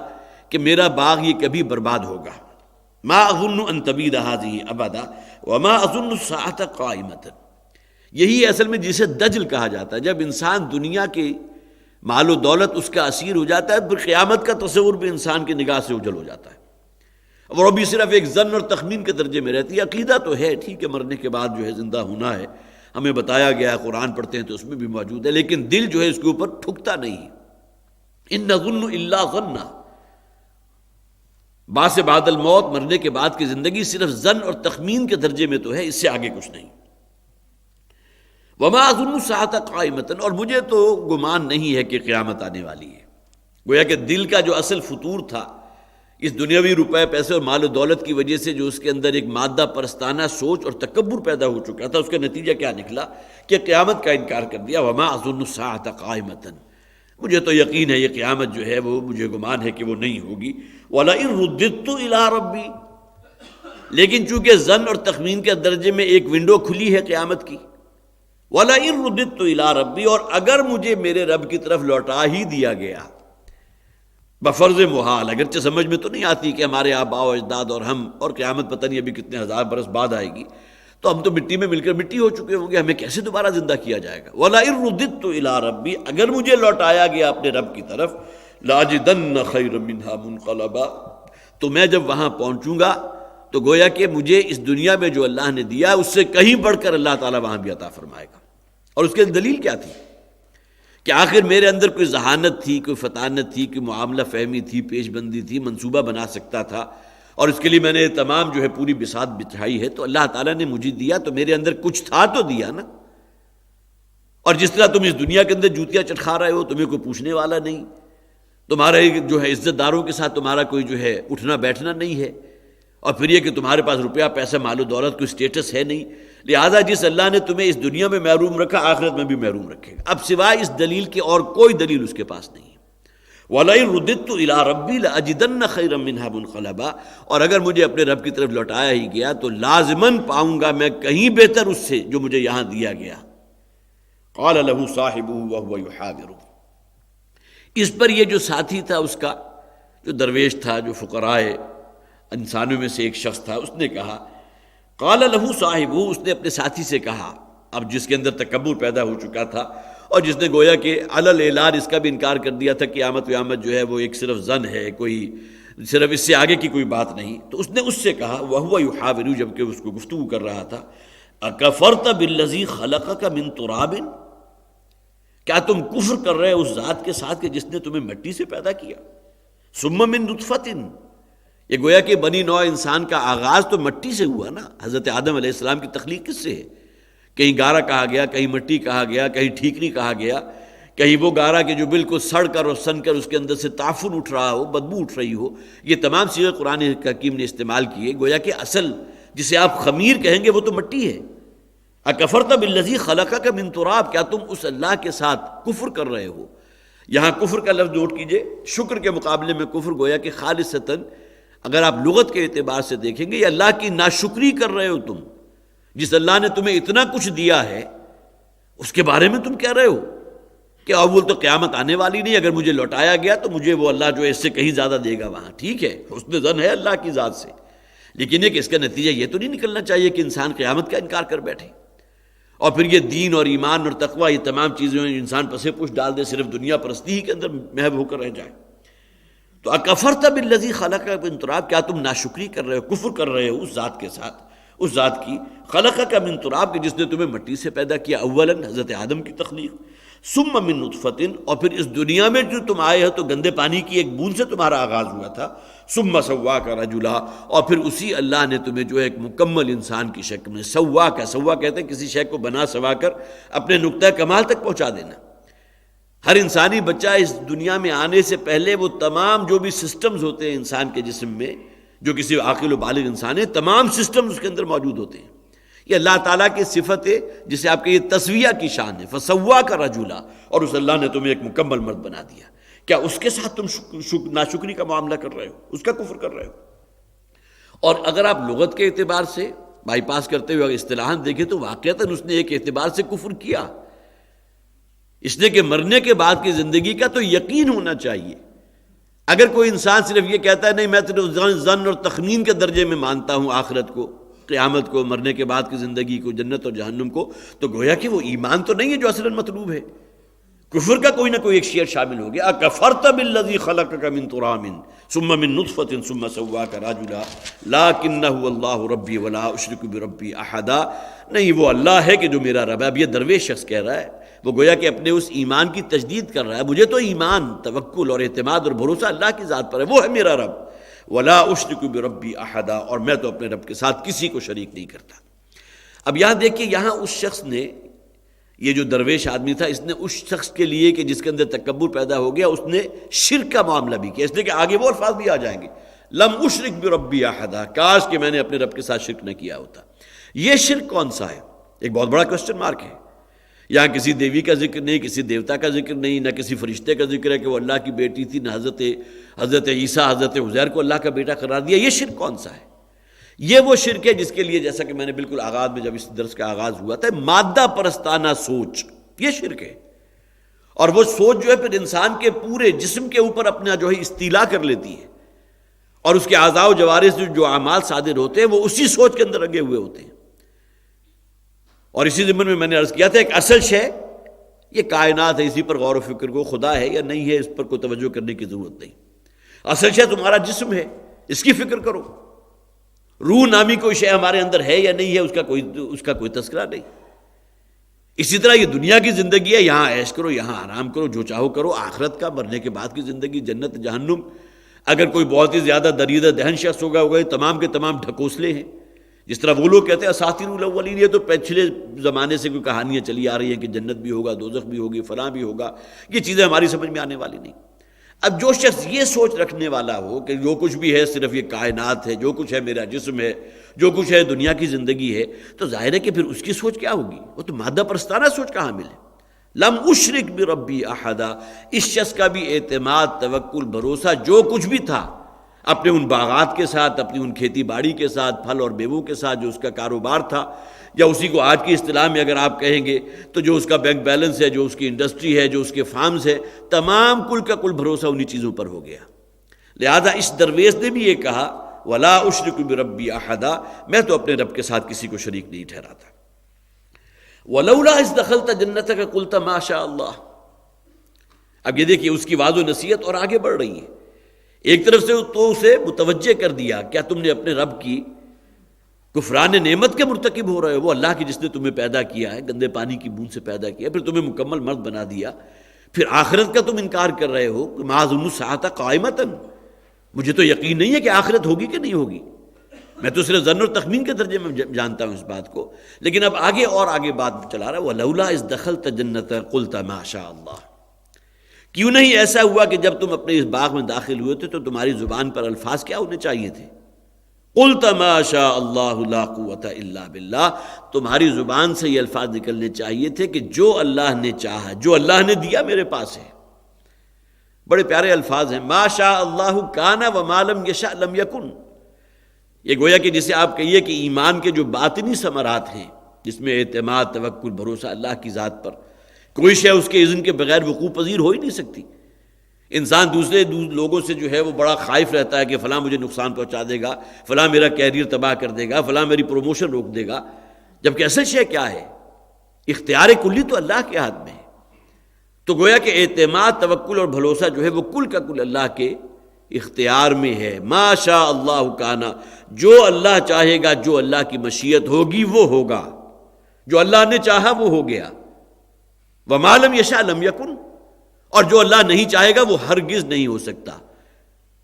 کہ میرا باغ یہ کبھی برباد ہوگا۔ ما اظن ان تبید هذه ابدا وما اظن الساعة قائمة، یہی اصل میں جسے دجل کہا جاتا ہے، جب انسان دنیا کے مال و دولت اس کا اسیر ہو جاتا ہے، پھر قیامت کا تصور بھی انسان کی نگاہ سے اوجھل ہو جاتا ہے، اور وہ بھی صرف ایک ظن اور تخمین کے درجے میں رہتی ہے۔ عقیدہ تو ہے ٹھیک ہے، مرنے کے بعد جو ہے زندہ ہونا ہے، ہمیں بتایا گیا ہے، قرآن پڑھتے ہیں تو اس میں بھی موجود ہے، لیکن دل جو ہے اس کے اوپر ٹھکتا نہیں۔ ان نظن الا ظنا، بعث بعد الموت، مرنے کے بعد کی زندگی صرف ظن اور تخمین کے درجے میں تو ہے، اس سے آگے کچھ نہیں۔ وما اظن الساعة قائمة، اور مجھے تو گمان نہیں ہے کہ قیامت آنے والی ہے۔ گویا کہ دل کا جو اصل فطور تھا، اس دنیاوی روپے پیسے اور مال و دولت کی وجہ سے جو اس کے اندر ایک مادہ پرستانہ سوچ اور تکبر پیدا ہو چکا تھا، اس کا نتیجہ کیا نکلا کہ قیامت کا انکار کر دیا۔ وما اظن الساعة قائمة، مجھے تو یقین ہے یہ قیامت جو ہے وہ مجھے گمان ہے کہ وہ نہیں ہوگی۔ وَلَئِن رُدِّدتُّ إِلَىٰ رَبِّي، لیکن چونکہ ظن اور تخمین کے درجے میں ایک ونڈو کھلی ہے قیامت کی، وَلَئِن رُدِّدتُّ إِلَىٰ رَبِّي، اور اگر مجھے میرے رب کی طرف لوٹا ہی دیا گیا، بفرض محال، اگرچہ سمجھ میں تو نہیں آتی کہ ہمارے آباء و اجداد اور ہم، اور قیامت پتہ نہیں ابھی کتنے ہزار برس بعد آئے گی، تو ہم تو مٹی میں مل کر مٹی ہو چکے ہوں گے، ہمیں کیسے دوبارہ زندہ کیا جائے گا۔ وَلَئِن رُدِّدتُّ إِلَىٰ رَبِّي، اگر مجھے لوٹایا گیا اپنے رب کی طرف، لَأَجِدَنَّ خَيْرًا مِّنْهَا مُنْقَلَبًا، تو میں جب وہاں پہنچوں گا تو گویا کہ مجھے اس دنیا میں جو اللہ نے دیا اس سے کہیں بڑھ کر اللہ تعالیٰ وہاں بھی عطا فرمائے گا۔ اور اس کے دلیل کیا تھی کہ آخر میرے اندر کوئی ذہانت تھی، کوئی فطانت تھی، کوئی معاملہ فہمی تھی، پیش بندی تھی، منصوبہ بنا سکتا تھا، اور اس کے لیے میں نے تمام جو ہے پوری بساط بچھائی ہے، تو اللہ تعالیٰ نے مجھے دیا تو میرے اندر کچھ تھا تو دیا نا، اور جس طرح تم اس دنیا کے اندر جوتیاں چٹکھا رہے ہو، تمہیں کوئی پوچھنے والا نہیں، تمہارے جو ہے عزت داروں کے ساتھ تمہارا کوئی جو ہے اٹھنا بیٹھنا نہیں ہے، اور پھر یہ کہ تمہارے پاس روپیہ پیسہ مال و دولت کوئی سٹیٹس ہے نہیں، لہذا جس اللہ نے تمہیں اس دنیا میں محروم رکھا آخرت میں بھی محروم رکھے گا۔ اب سوائے اس دلیل کے اور کوئی دلیل اس کے پاس نہیں ہے۔ وَلَئِن رُدِدتُّ إِلَىٰ رَبِّي لَأَجِدَنَّ خَيْرًا مِّنْهَا مُنْقَلَبًا، اور اگر مجھے اپنے رب کی طرف لوٹایا ہی گیا تو لازماً پاؤں گا میں کہیں بہتر اس سے جو مجھے یہاں دیا گیا۔ قَالَ لَهُ صَاحِبُهُ وَهُوَ يُحَاوِرُهُ، اس پر یہ جو ساتھی تھا اس کا، جو درویش تھا، جو فقرائے انسانوں میں سے ایک شخص تھا، اس نے کہا، قَالَ لَهُ صَاحِبُهُ، اس نے اپنے ساتھی سے کہا، اب جس کے اندر تکبر پیدا ہو چکا تھا اور جس نے گویا کہ علل اعلان اس کا بھی انکار کر دیا تھا کہ قیامت جو ہے وہ ایک صرف ظن ہے، کوئی صرف اس سے آگے کی کوئی بات نہیں، تو اس نے اس سے کہا، وَهُوَ يُحَاوِرُ، جبکہ اس کو گفتگو کر رہا تھا، أَكَفَرْتَ بِالَّذِي خَلَقَكَ مِن تُرَابٍ، کیا تم کفر کر رہے اس ذات کے ساتھ کہ جس نے تمہیں مٹی سے پیدا کیا، ثُمَّ مِن نُطْفَةٍ، یہ گویا کہ بنی نوع انسان کا آغاز تو مٹی سے ہوا نا، حضرت آدم علیہ السلام کی تخلیق کس سے ہے؟ کہیں گارا کہا گیا، کہیں مٹی کہا گیا، کہیں ٹھیکری کہا گیا، کہیں وہ گارا کہ جو بالکل سڑ کر اور سن کر اس کے اندر سے تعفن اٹھ رہا ہو، بدبو اٹھ رہی ہو، یہ تمام صیغے قرآن حکیم نے استعمال کیے، گویا کہ اصل جسے آپ خمیر کہیں گے وہ تو مٹی ہے۔ اکفرت بالذی خلقک من تراب، کیا تم اس اللہ کے ساتھ کفر کر رہے ہو؟ یہاں کفر کا لفظ نوٹ کیجئے، شکر کے مقابلے میں کفر گویا کہ خالصتاً اگر آپ لغت کے اعتبار سے دیکھیں گے یہ اللہ کی ناشکری کر رہے ہو تم، جس اللہ نے تمہیں اتنا کچھ دیا ہے اس کے بارے میں تم کہہ رہے ہو کہ اول تو قیامت آنے والی نہیں، اگر مجھے لوٹایا گیا تو مجھے وہ اللہ جو ہے اس سے کہیں زیادہ دے گا وہاں، ٹھیک ہے حسن ظن ہے اللہ کی ذات سے، لیکن یہ کہ اس کا نتیجہ یہ تو نہیں نکلنا چاہیے کہ انسان قیامت کا انکار کر بیٹھے، اور پھر یہ دین اور ایمان اور تقوی یہ تمام چیزیں انسان پسے پوش ڈال دے، صرف دنیا پرستی ہی کے اندر محو ہو کر رہ جائے۔ تو اکفرت بالذی خلقک من تراب، کیا تم ناشکری کر رہے ہو، کفر کر رہے ہو اس ذات کے ساتھ، اس ذات کی خلقک من تراب کہ جس نے تمہیں مٹی سے پیدا کیا، اولاً حضرت آدم کی تخلیق، ثم من نطفۃ، اور پھر اس دنیا میں جو تم آئے ہو تو گندے پانی کی ایک بوند سے تمہارا آغاز ہوا تھا، ثم سواک رجلا، اور پھر اسی اللہ نے تمہیں جو ہے ایک مکمل انسان کی شکل میں، سوا کہتے ہیں کسی شے کو بنا سوا کر اپنے نقطہ کمال تک پہنچا دینا۔ ہر انسانی بچہ اس دنیا میں آنے سے پہلے وہ تمام جو بھی سسٹمز ہوتے ہیں انسان کے جسم میں، جو کسی عاقل و بالغ انسان ہے، تمام سسٹمز اس کے اندر موجود ہوتے ہیں۔ یہ اللہ تعالیٰ کی صفت ہے جسے آپ کے یہ تسویہ کی شان ہے، فسواک رجلا، اور اس اللہ نے تمہیں ایک مکمل مرد بنا دیا، کیا اس کے ساتھ تم ناشکری کا معاملہ کر رہے ہو، اس کا کفر کر رہے ہو؟ اور اگر آپ لغت کے اعتبار سے بائی پاس کرتے ہوئے اصطلاحاً دیکھیں تو واقعتاً اس نے ایک اعتبار سے کفر کیا، اس نے کہ مرنے کے بعد کی زندگی کا تو یقین ہونا چاہیے۔ اگر کوئی انسان صرف یہ کہتا ہے نہیں میں تو ظن اور تخمین کے درجے میں مانتا ہوں آخرت کو، قیامت کو، مرنے کے بعد کی زندگی کو، جنت اور جہنم کو، تو گویا کہ وہ ایمان تو نہیں ہے جو اصلاً مطلوب ہے، کفر کا کوئی نہ کوئی ایک شعر شامل ہو گیا۔ اکفرت بالذی خلقک من تراب ثم من نطفۃ ثم سواک رجلا لکنہ اللہ ربی ولا اشرک بربی احدا، نہیں وہ اللہ ہے کہ جو میرا رب ہے۔ اب یہ درویش شخص کہہ رہا ہے، وہ گویا کہ اپنے اس ایمان کی تجدید کر رہا ہے، مجھے تو ایمان، توکل اور اعتماد اور بھروسہ اللہ کی ذات پر ہے، وہ ہے میرا رب، ولا اشرک بربی احدا، اور میں تو اپنے رب کے ساتھ کسی کو شریک نہیں کرتا۔ اب یہاں دیکھیے، یہاں اس شخص نے، یہ جو درویش آدمی تھا، اس نے اس شخص کے لیے کہ جس کے اندر تکبر پیدا ہو گیا، اس نے شرک کا معاملہ بھی کیا، اس لیے کہ آگے وہ الفاظ بھی آ جائیں گے، لم اشرک بربی احدا، کاش کہ میں نے اپنے رب کے ساتھ شرک نہ کیا ہوتا۔ یہ شرک کون سا ہے؟ ایک بہت بڑا کوسچن مارک ہے۔ یہاں کسی دیوی کا ذکر نہیں، کسی دیوتا کا ذکر نہیں، نہ کسی فرشتے کا ذکر ہے کہ وہ اللہ کی بیٹی تھی، نہ حضرت عیسیٰ حضرت عزیر کو اللہ کا بیٹا قرار دیا۔ یہ شرک کون سا ہے؟ یہ وہ شرک ہے جس کے لیے، جیسا کہ میں نے بالکل آغاز میں جب اس درس کا آغاز ہوا تھا، مادہ پرستانہ سوچ، یہ شرک ہے۔ اور وہ سوچ جو ہے پھر انسان کے پورے جسم کے اوپر اپنا جو ہے استیلا کر لیتی ہے، اور اس کے اعضاء و جوارح سے جو اعمال صادر ہوتے ہیں وہ اسی سوچ کے اندر رنگے ہوئے ہوتے ہیں۔ اور اسی ضمن میں نے عرض کیا تھا، ایک اصل شے یہ کائنات ہے، اسی پر غور و فکر کو، خدا ہے یا نہیں ہے اس پر کوئی توجہ کرنے کی ضرورت نہیں۔ اصل شے تمہارا جسم ہے، اس کی فکر کرو۔ روح نامی کوئی شے ہمارے اندر ہے یا نہیں ہے اس کا کوئی تذکرہ نہیں۔ اسی طرح یہ دنیا کی زندگی ہے، یہاں عیش کرو، یہاں آرام کرو، جو چاہو کرو۔ آخرت کا، مرنے کے بعد کی زندگی، جنت جہنم، اگر کوئی بہت ہی زیادہ دریدہ دہن شخص ہوگا یہ تمام کے تمام ڈھکوسلے ہیں جس طرح وہ لوگ کہتے ہیں اساطیر الاولین، یہ تو پچھلے زمانے سے کوئی کہانیاں چلی آ رہی ہیں کہ جنت بھی ہوگا، دوزخ بھی ہوگی، فلاں بھی ہوگا، یہ چیزیں ہماری سمجھ میں آنے والی نہیں۔ اب جو شخص یہ سوچ رکھنے والا ہو کہ جو کچھ بھی ہے صرف یہ کائنات ہے، جو کچھ ہے میرا جسم ہے، جو کچھ ہے دنیا کی زندگی ہے، تو ظاہر ہے کہ پھر اس کی سوچ کیا ہوگی؟ وہ تو مادہ پرستانہ سوچ کا حامل ہے۔ لم اشرک بربی احدا، اس شخص کا بھی اعتماد، توکل، بھروسہ جو کچھ بھی تھا اپنے ان باغات کے ساتھ، اپنی ان کھیتی باڑی کے ساتھ، پھل اور میووں کے ساتھ جو اس کا کاروبار تھا، یا اسی کو آج کی اصطلاح میں اگر آپ کہیں گے تو جو اس کا بینک بیلنس ہے، جو اس کی انڈسٹری ہے، جو اس کے فارمز ہے، تمام کل کا کل بھروسہ انہی چیزوں پر ہو گیا۔ لہذا اس درویش نے بھی یہ کہا ولا اشرک بربی احدا، میں تو اپنے رب کے ساتھ کسی کو شریک نہیں ٹھہراتا۔ ولولا اذ دخلت جنتک قلت ما شاء اللہ۔ اب یہ دیکھیے اس کی واضح نصیحت اور آگے بڑھ رہی ہے۔ ایک طرف سے تو اسے متوجہ کر دیا، کیا تم نے اپنے رب کی کفران نعمت کے مرتکب ہو رہے ہو؟ وہ اللہ کی جس نے تمہیں پیدا کیا ہے، گندے پانی کی بوند سے پیدا کیا، پھر تمہیں مکمل مرد بنا دیا، پھر آخرت کا تم انکار کر رہے ہو۔ ما ظن الساعۃ قائمۃ، مجھے تو یقین نہیں ہے کہ آخرت ہوگی کہ نہیں ہوگی، میں تو صرف ظن اور تخمین کے درجے میں جانتا ہوں اس بات کو۔ لیکن اب آگے اور آگے بات چلا رہا ہے وَلَوْلَا إِذْ دَخَلْتَ جَنَّتَ قُلْتَ مَا شَاءَ اللَّهُ۔ کیوں نہیں ایسا ہوا کہ جب تم اپنے اس باغ میں داخل ہوئے تھے تو تمہاری زبان پر الفاظ کیا ہونے چاہیے تھے؟ قُلْتَ مَا شَاءَ اللَّهُ لَا قُوَّةَ إِلَّا بِاللَّهِ، تمہاری زبان سے یہ الفاظ نکلنے چاہیے تھے کہ جو اللہ نے چاہا، جو اللہ نے دیا میرے پاس ہے۔ بڑے پیارے الفاظ ہیں، ما شاء اللہ کان وما لم یشاء لم یکن۔ یہ گویا کہ جسے آپ کہیے کہ ایمان کے جو باطنی ثمرات ہیں، جس میں اعتماد، توکل، بھروسہ اللہ کی ذات پر، کوئی شے اس کے اذن کے بغیر وقوع پذیر ہو ہی نہیں سکتی۔ انسان دوسرے لوگوں سے جو ہے وہ بڑا خائف رہتا ہے کہ فلاں مجھے نقصان پہنچا دے گا، فلاں میرا کیریئر تباہ کر دے گا، فلاں میری پروموشن روک دے گا، جبکہ اصل شے کیا ہے؟ اختیار کلی تو اللہ کے ہاتھ میں ہے۔ تو گویا کہ اعتماد، توکل اور بھروسہ جو ہے وہ کل کا کل اللہ کے اختیار میں ہے۔ ما شاء اللہ کانا، جو اللہ چاہے گا، جو اللہ کی مشیت ہوگی وہ ہوگا، جو اللہ نے چاہا وہ ہو گیا۔ وما لم یشاء لم یکن، اور جو اللہ نہیں چاہے گا وہ ہرگز نہیں ہو سکتا۔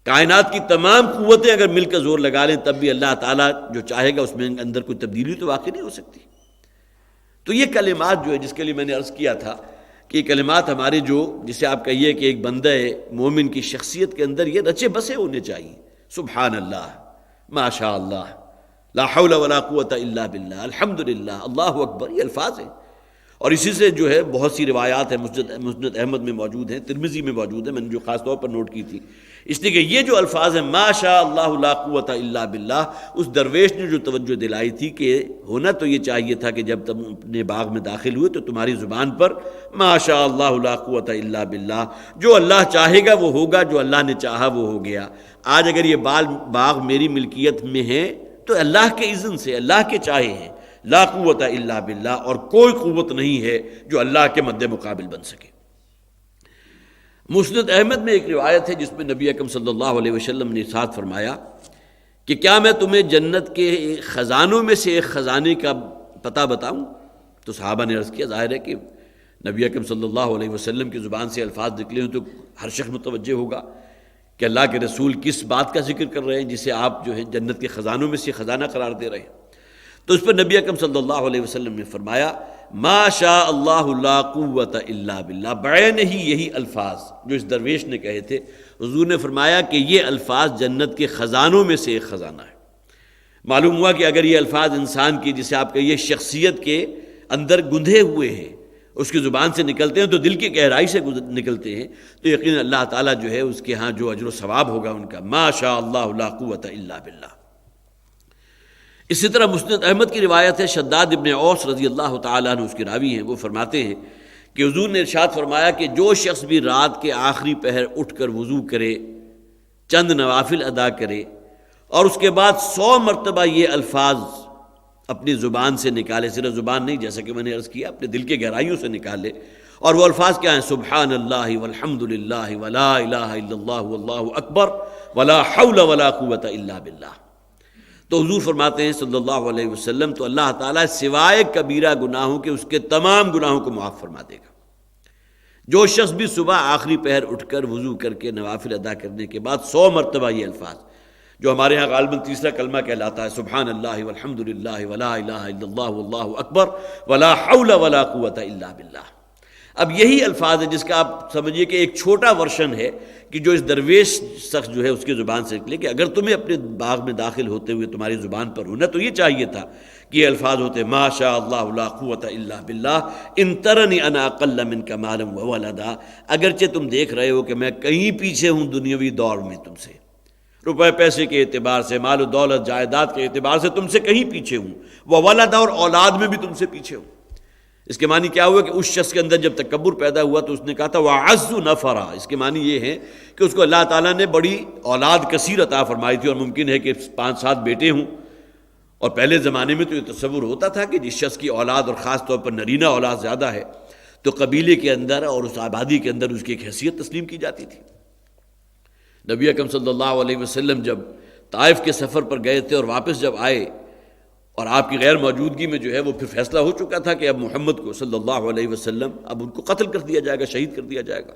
کائنات کی تمام قوتیں اگر مل کر زور لگا لیں تب بھی اللہ تعالیٰ جو چاہے گا اس میں اندر کوئی تبدیلی تو واقع نہیں ہو سکتی۔ تو یہ کلمات جو ہے، جس کے لیے میں نے عرض کیا تھا کہ یہ کلمات ہمارے جو جسے آپ کہیے کہ ایک بندہ مومن کی شخصیت کے اندر یہ رچے بسے ہونے چاہیے۔ سبحان اللہ، ما شاء اللہ، لا حول ولا قوت الا باللہ، الحمدللہ، اللہ اکبر، یہ الفاظ ہیں۔ اور اسی سے جو ہے بہت سی روایات ہیں، مسند احمد میں موجود ہیں، ترمذی میں موجود ہیں، میں نے جو خاص طور پر نوٹ کی تھی، اس لیے کہ یہ جو الفاظ ہیں ما شاء اللہ لا قوت الا باللہ، اس درویش نے جو توجہ دلائی تھی کہ ہونا تو یہ چاہیے تھا کہ جب تم اپنے باغ میں داخل ہوئے تو تمہاری زبان پر ما شاء اللہ لا قوت الا باللہ، جو اللہ چاہے گا وہ ہوگا، جو اللہ نے چاہا وہ ہو گیا۔ آج اگر یہ باغ میری ملکیت میں ہے تو اللہ کے اذن سے، اللہ کے چاہے ہیں، لا قوت الا باللہ، اور کوئی قوت نہیں ہے جو اللہ کے مد مقابل بن سکے۔ مسند احمد میں ایک روایت ہے جس میں نبی اکرم صلی اللہ علیہ وسلم نے ارشاد فرمایا کہ کیا میں تمہیں جنت کے خزانوں میں سے ایک خزانے کا پتہ بتاؤں؟ تو صحابہ نے عرض کیا، ظاہر ہے کہ نبی اکرم صلی اللہ علیہ وسلم کی زبان سے الفاظ نکلے ہوں تو ہر شخص متوجہ ہوگا کہ اللہ کے رسول کس بات کا ذکر کر رہے ہیں جسے آپ جو ہے جنت کے خزانوں میں سے خزانہ قرار دے رہے ہیں۔ تو اس پر نبی اکرم صلی اللہ علیہ وسلم نے فرمایا ما شاء اللہ لا قوت الا باللہ، بعین ہی یہی الفاظ جو اس درویش نے کہے تھے، حضور نے فرمایا کہ یہ الفاظ جنت کے خزانوں میں سے ایک خزانہ ہے۔ معلوم ہوا کہ اگر یہ الفاظ انسان کی جسے آپ کہیے شخصیت کے اندر گندھے ہوئے ہیں، اس کی زبان سے نکلتے ہیں تو دل کی گہرائی سے نکلتے ہیں، تو یقیناً اللہ تعالیٰ جو ہے اس کے ہاں جو اجر و ثواب ہوگا ان کا، ما شاء اللہ لا قوت الا باللہ۔ اسی طرح مسند احمد کی روایت ہے، شداد ابن اوس رضی اللہ تعالیٰ عنہ اس کے راوی ہیں، وہ فرماتے ہیں کہ حضور نے ارشاد فرمایا کہ جو شخص بھی رات کے آخری پہر اٹھ کر وضو کرے، چند نوافل ادا کرے اور اس کے بعد 100 مرتبہ یہ الفاظ اپنی زبان سے نکالے، صرف زبان نہیں، جیسا کہ میں نے عرض کیا اپنے دل کے گہرائیوں سے نکالے، اور وہ الفاظ کیا ہیں؟ سبحان اللہ والحمد للہ ولا الہ الا اللہ واللہ اکبر ولا حول ولا قوت الا باللہ۔ تو حضور فرماتے ہیں صلی اللہ علیہ وسلم تو اللہ تعالیٰ سوائے کبیرہ گناہوں کے اس کے تمام گناہوں کو معاف فرما دے گا۔ جو شخص بھی صبح آخری پہر اٹھ کر وضو کر کے نوافل ادا کرنے کے بعد 100 مرتبہ یہ الفاظ جو ہمارے ہاں غالباً تیسرا کلمہ کہلاتا ہے، سبحان اللہ والحمد للہ ولا الہ الا اللہ واللہ اکبر ولا حول ولا قوۃ الا باللہ۔ اب یہی الفاظ ہے جس کا آپ سمجھیے کہ ایک چھوٹا ورژن ہے کہ جو اس درویش شخص جو ہے اس کی زبان سے نکلے کہ اگر تمہیں اپنے باغ میں داخل ہوتے ہوئے تمہاری زبان پر ہونا تو یہ چاہیے تھا کہ یہ الفاظ ہوتے ما شاء اللہ لا قوۃ الا باللہ ان ترنی انا اقل منک مالا وولدا، اگرچہ تم دیکھ رہے ہو کہ میں کہیں پیچھے ہوں دنیاوی دور میں تم سے، روپے پیسے کے اعتبار سے، مال و دولت جائیداد کے اعتبار سے تم سے کہیں پیچھے ہوں، وولدا اور اولاد میں بھی تم سے پیچھے ہوں۔ اس کے معنی کیا ہوا کہ اس شخص کے اندر جب تکبر پیدا ہوا تو اس نے کہا تھا وَعَزُّ نَفَرًا، اس کے معنی یہ ہے کہ اس کو اللہ تعالیٰ نے بڑی اولاد کثیر عطا فرمائی تھی، اور ممکن ہے کہ 5-7 بیٹے ہوں، اور پہلے زمانے میں تو یہ تصور ہوتا تھا کہ جس شخص کی اولاد اور خاص طور پر نرینہ اولاد زیادہ ہے تو قبیلے کے اندر اور اس آبادی کے اندر اس کی ایک حیثیت تسلیم کی جاتی تھی۔ نبی اکرم صلی اللہ علیہ وسلم جب طائف کے سفر پر گئے تھے اور واپس جب آئے اور آپ کی غیر موجودگی میں جو ہے وہ پھر فیصلہ ہو چکا تھا کہ اب محمد کو صلی اللہ علیہ وسلم اب ان کو قتل کر دیا جائے گا، شہید کر دیا جائے گا،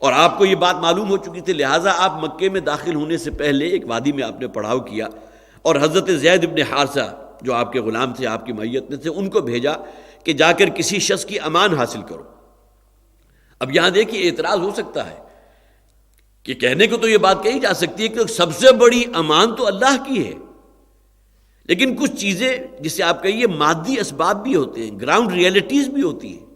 اور آپ کو یہ بات معلوم ہو چکی تھی، لہٰذا آپ مکے میں داخل ہونے سے پہلے ایک وادی میں آپ نے پڑاؤ کیا اور حضرت زید ابن حارثہ جو آپ کے غلام تھے، آپ کی معیت میں تھے، ان کو بھیجا کہ جا کر کسی شخص کی امان حاصل کرو۔ اب یہاں دیکھیے اعتراض ہو سکتا ہے کہ کہنے کو تو یہ بات کہی جا سکتی ہے کہ سب سے بڑی امان تو اللہ کی ہے، لیکن کچھ چیزیں جسے آپ کہیے مادی اسباب بھی ہوتے ہیں، گراؤنڈ ریئلٹیز بھی ہوتی ہیں۔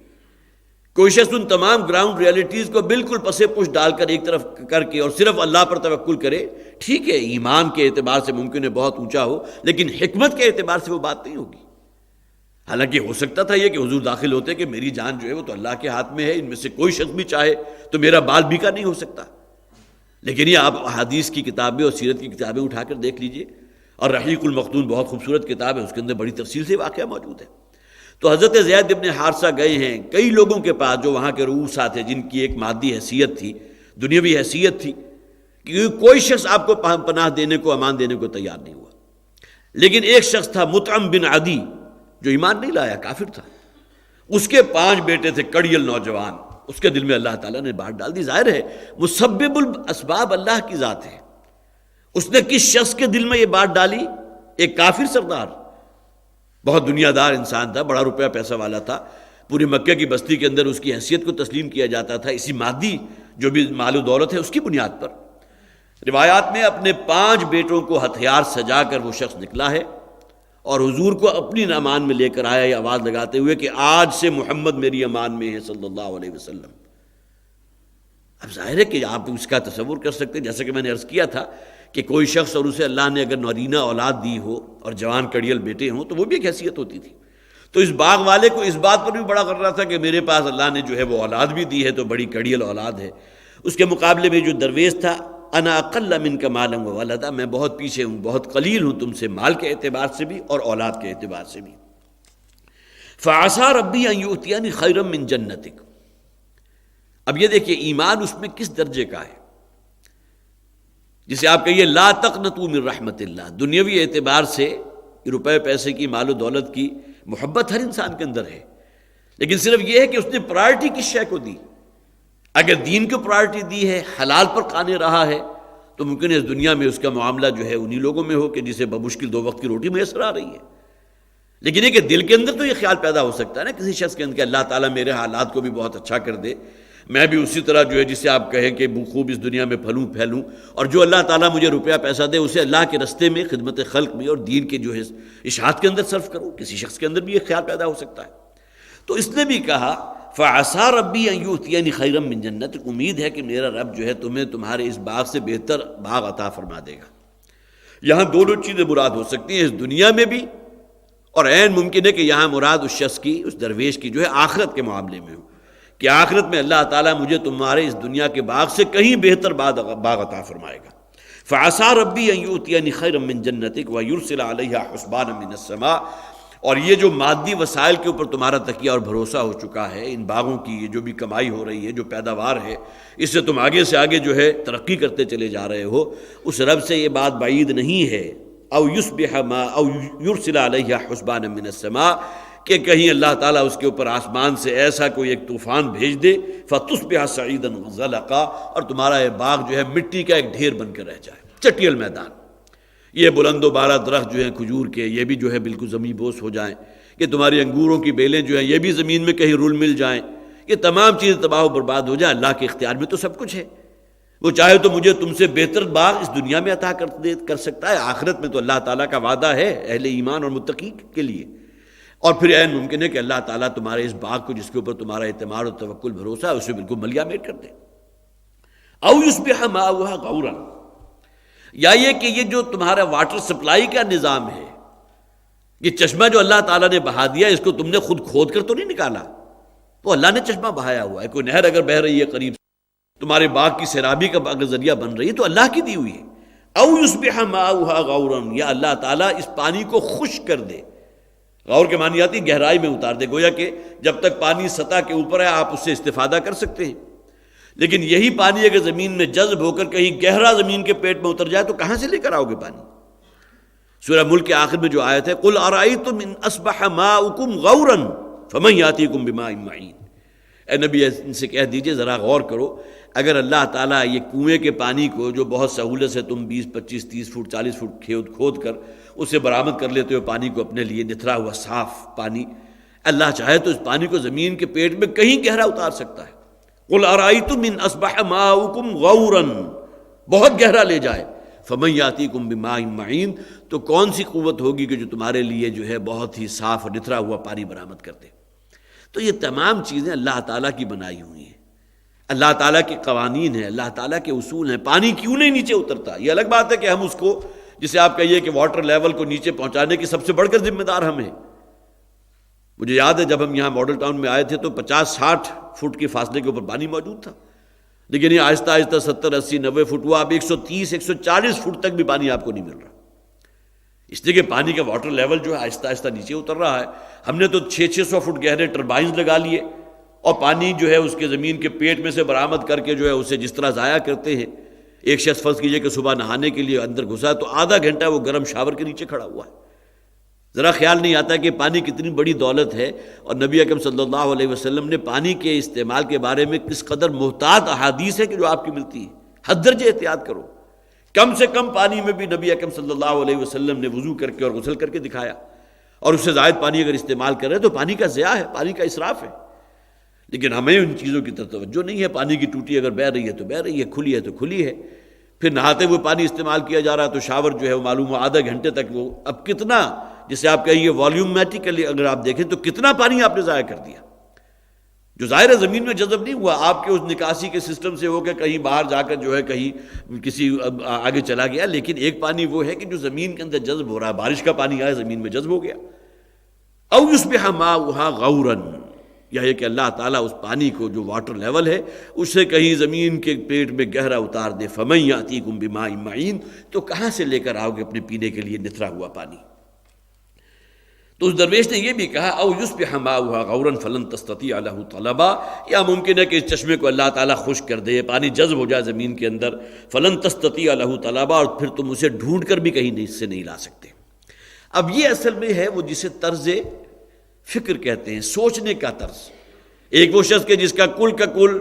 کوئی شخص ان تمام گراؤنڈ ریئلٹیز کو بالکل پسے پش ڈال کر ایک طرف کر کے اور صرف اللہ پر توکل کرے، ٹھیک ہے ایمان کے اعتبار سے ممکن ہے بہت اونچا ہو، لیکن حکمت کے اعتبار سے وہ بات نہیں ہوگی۔ حالانکہ ہو سکتا تھا یہ کہ حضور داخل ہوتے کہ میری جان جو ہے وہ تو اللہ کے ہاتھ میں ہے، ان میں سے کوئی شخص بھی چاہے تو میرا بال بیکا نہیں ہو سکتا، لیکن یہ آپ حدیث کی کتابیں اور سیرت کی کتابیں اٹھا کر دیکھ لیجئے، اور رحیق المختون بہت خوبصورت کتاب ہے، اس کے اندر بڑی تفصیل سے واقعہ موجود ہے۔ تو حضرت زید ابن حارثہ گئے ہیں کئی لوگوں کے پاس جو وہاں کے رؤوسا تھے، جن کی ایک مادی حیثیت تھی، دنیاوی حیثیت تھی، کہ کوئی شخص آپ کو پناہ دینے کو، امان دینے کو تیار نہیں ہوا، لیکن ایک شخص تھا مطعم بن عدی جو ایمان نہیں لایا، کافر تھا، اس کے 5 بیٹے تھے کڑیل نوجوان، اس کے دل میں اللہ تعالیٰ نے بات ڈال دی۔ ظاہر ہے مسبب الاسباب اللہ کی ذات ہے، اس نے کس شخص کے دل میں یہ بات ڈالی؟ ایک کافر سردار، بہت دنیا دار انسان تھا، بڑا روپیہ پیسہ والا تھا، پوری مکہ کی بستی کے اندر اس کی حیثیت کو تسلیم کیا جاتا تھا اسی مادی جو بھی مال و دولت ہے اس کی بنیاد پر۔ روایات میں اپنے 5 بیٹوں کو ہتھیار سجا کر وہ شخص نکلا ہے اور حضور کو اپنی امان میں لے کر آیا، یہ آواز لگاتے ہوئے کہ آج سے محمد میری امان میں ہے صلی اللہ علیہ وسلم۔ اب ظاہر ہے کہ آپ اس کا تصور کر سکتے ہیں، جیسا کہ میں نے عرض کیا تھا کہ کوئی شخص اور اسے اللہ نے اگر نرینہ اولاد دی ہو اور جوان کڑیل بیٹے ہوں تو وہ بھی ایک حیثیت ہوتی تھی۔ تو اس باغ والے کو اس بات پر بھی بڑا غرہ تھا کہ میرے پاس اللہ نے جو ہے وہ اولاد بھی دی ہے تو بڑی کڑیل اولاد ہے۔ اس کے مقابلے میں جو درویش تھا، انا اقل منک مالا وولدا، میں بہت پیچھے ہوں، بہت قلیل ہوں تم سے، مال کے اعتبار سے بھی اور اولاد کے اعتبار سے بھی۔ فعسى ربی ان یؤتینی خیرا من جنتک۔ اب یہ دیکھیے ایمان اس میں کس درجے کا ہے، جسے آپ کہیے لا تقنطوا من رحمت اللہ۔ دنیاوی اعتبار سے روپے پیسے کی، مال و دولت کی محبت ہر انسان کے اندر ہے، لیکن صرف یہ ہے کہ اس نے پرائرٹی کس شے کو دی۔ اگر دین کو پرائرٹی دی ہے، حلال پر قانے رہا ہے، تو ممکن ہے اس دنیا میں اس کا معاملہ جو ہے انہی لوگوں میں ہو کہ جسے بمشکل 2 وقت کی روٹی میسر آ رہی ہے، لیکن یہ کہ دل کے اندر تو یہ خیال پیدا ہو سکتا ہے نا کسی شخص کے اندر کہ اللہ تعالیٰ میرے حالات کو بھی بہت اچھا کر دے، میں بھی اسی طرح جو ہے جسے آپ کہیں کہ خوب اس دنیا میں پھلوں پھیلوں، اور جو اللہ تعالیٰ مجھے روپیہ پیسہ دے اسے اللہ کے رستے میں، خدمت خلق میں اور دین کے جو ہے اشاعت کے اندر صرف کروں۔ کسی شخص کے اندر بھی یہ خیال پیدا ہو سکتا ہے۔ تو اس نے بھی کہا فعسى ربی ان یؤتینی خیرا من جنتک، امید ہے کہ میرا رب جو ہے تمہیں تمہارے اس باغ سے بہتر باغ عطا فرما دے گا۔ یہاں دونوں چیزیں مراد ہو سکتی ہیں، اس دنیا میں بھی، اور عین ممکن ہے کہ یہاں مراد اس شخص کی، اس درویش کی جو ہے آخرت کے معاملے میں ہو، کہ آخرت میں اللہ تعالیٰ مجھے تمہارے اس دنیا کے باغ سے کہیں بہتر باغ عطا فرمائے گا۔ فعسى ربی ان یؤتینی خیرا من جنتک ویرسل علیہا حسبانا من السماء۔ اور یہ جو مادی وسائل کے اوپر تمہارا تکیہ اور بھروسہ ہو چکا ہے، ان باغوں کی یہ جو بھی کمائی ہو رہی ہے، جو پیداوار ہے، اس سے تم آگے سے آگے جو ہے ترقی کرتے چلے جا رہے ہو، اس رب سے یہ بات بعید نہیں ہے او یصبح ما او یرسل علیہ حسبانا من السماء، کہ کہیں اللہ تعالیٰ اس کے اوپر آسمان سے ایسا کوئی ایک طوفان بھیج دے فتصبح صعیدا زلقا، اور تمہارا یہ باغ جو ہے مٹی کا ایک ڈھیر بن کر رہ جائے۔ چٹیل میدان، یہ بلند و بالا درخت جو ہیں کھجور کے، یہ بھی جو ہے بالکل زمین بوس ہو جائیں، کہ تمہاری انگوروں کی بیلیں جو ہیں یہ بھی زمین میں کہیں رول مل جائیں، یہ تمام چیزیں تباہ و برباد ہو جائیں، اللہ کے اختیار میں تو سب کچھ ہے۔ وہ چاہے تو مجھے تم سے بہتر باغ اس دنیا میں عطا کر سکتا ہے، آخرت میں تو اللہ تعالیٰ کا وعدہ ہے اہل ایمان اور متقی کے لیے، اور پھر عین ممکن ہے کہ اللہ تعالیٰ تمہارے اس باغ کو جس کے اوپر تمہارا اعتماد اور توکل بھروسہ ہے اسے بالکل ملیا میٹ کر دے۔ او یصبح ماؤہا غورا، یا یہ کہ یہ جو تمہارا واٹر سپلائی کا نظام ہے، یہ چشمہ جو اللہ تعالیٰ نے بہا دیا اس کو تم نے خود کھود کر تو نہیں نکالا، وہ اللہ نے چشمہ بہایا ہوا ہے۔ کوئی نہر اگر بہہ رہی ہے قریب، تمہارے باغ کی سیرابی کا اگر ذریعہ بن رہی ہے تو اللہ کی دی ہوئی ہے۔ او یصبح ماؤہا غورا، یا اللہ تعالیٰ اس پانی کو خشک کر دے۔ غور کے معنی آتی گہرائی میں اتار دے، گویا کہ جب تک پانی سطح کے اوپر ہے آپ اس سے استفادہ کر سکتے ہیں، لیکن یہی پانی اگر زمین میں جذب ہو کر کہیں گہرا زمین کے پیٹ میں اتر جائے تو کہاں سے لے کر آؤ گے پانی؟ سورہ ملک کے آخر میں جو آیت ہے قل ارأیتم ان اصبح ماؤکم غورا فمن یاتیکم بماء معین، اے نبی ان سے کہہ دیجئے ذرا غور کرو، اگر اللہ تعالیٰ یہ کنویں کے پانی کو جو بہت سہولت سے تم 20 25 30 فٹ 40 فٹ کھود کر اسے برآمد کر لیتے ہو پانی کو اپنے لیے نتھرا ہوا صاف پانی، اللہ چاہے تو اس پانی کو زمین کے پیٹ میں کہیں گہرا اتار سکتا ہے۔ قل ارأیتم ان اصبح ماؤکم غورا، بہت گہرا لے جائے، فمن یاتیکم بماء معین، تو کون سی قوت ہوگی کہ جو تمہارے لیے جو ہے بہت ہی صاف اور نتھرا ہوا پانی برآمد کر دے۔ تو یہ تمام چیزیں اللہ تعالیٰ کی بنائی ہوئی ہیں، اللہ تعالیٰ کے قوانین ہیں، اللہ تعالیٰ کے اصول ہیں۔ پانی کیوں نہیں نیچے اترتا، یہ الگ بات ہے کہ ہم اس کو، جسے آپ کہیے کہ واٹر لیول کو نیچے پہنچانے کی سب سے بڑھ کر ذمہ دار ہم ہیں۔ مجھے یاد ہے جب ہم یہاں ماڈل ٹاؤن میں آئے تھے تو 50-60 فٹ کے فاصلے کے اوپر پانی موجود تھا، لیکن یہ آہستہ آہستہ 70 80 90 فٹ ہوا، اب 130 140 فٹ تک بھی پانی آپ کو نہیں مل رہا، اس لیے کہ پانی کا واٹر لیول جو ہے آہستہ آہستہ نیچے اتر رہا ہے۔ ہم نے تو 600 فٹ گہرے ٹربائنز لگا لیے اور پانی جو ہے اس کے زمین کے پیٹ میں سے برآمد کر کے جو ہے اسے جس طرح ضائع کرتے ہیں، ایک شخص فرض کیجئے کہ صبح نہانے کے لیے اندر گھسا تو آدھا گھنٹہ وہ گرم شاور کے نیچے کھڑا ہوا ہے، ذرا خیال نہیں آتا کہ پانی کتنی بڑی دولت ہے، اور نبی اکرم صلی اللہ علیہ وسلم نے پانی کے استعمال کے بارے میں کس قدر محتاط احادیث ہے کہ جو آپ کی ملتی ہے، حد درجے احتیاط کرو۔ کم سے کم پانی میں بھی نبی اکرم صلی اللہ علیہ وسلم نے وضو کر کے اور غسل کر کے دکھایا، اور اس سے زائد پانی اگر استعمال کر رہے تو پانی کا ضیاع ہے، پانی کا اسراف ہے۔ لیکن ہمیں ان چیزوں کی طرف توجہ نہیں ہے، پانی کی ٹوٹی اگر بہہ رہی ہے تو بہہ رہی ہے، کھلی ہے تو کھلی ہے، پھر نہاتے ہوئے پانی استعمال کیا جا رہا ہے تو شاور جو ہے وہ معلوم ہو آدھا گھنٹے تک وہ اب کتنا، جسے آپ کہیں گے والیومیٹیکلی اگر آپ دیکھیں تو کتنا پانی آپ نے ضائع کر دیا، جو ظاہر زمین میں جذب نہیں ہوا، آپ کے اس نکاسی کے سسٹم سے ہو کے کہیں باہر جا کر جو ہے کہیں کسی آگے چلا گیا، لیکن ایک پانی وہ ہے کہ جو زمین کے اندر جذب ہو رہا ہے، بارش کا پانی آیا زمین میں جذب ہو گیا۔ او یصبح ماؤہا غورا، یا یہ کہ اللہ تعالیٰ اس پانی کو جو واٹر لیول ہے اسے کہیں زمین کے پیٹ میں گہرا اتار دے، فمن یاتیکم بماء معین، تو کہاں سے لے کر آؤ گے اپنے پینے کے لیے نتھرا ہوا پانی؟ تو اس درویش نے یہ بھی کہا او یصبح ماؤہا غورا فلن تستطیع لہ طلبا، یا ممکن ہے کہ اس چشمے کو اللہ تعالیٰ خشک کر دے، پانی جذب ہو جائے زمین کے اندر، فلن تستطیع لہ طلبا، اور پھر تم اسے ڈھونڈ کر بھی کہیں سے نہیں لا سکتے۔ اب یہ اصل میں ہے وہ جسے طرز فکر کہتے ہیں، سوچنے کا طرز۔ ایک وہ شخص کے جس کا کل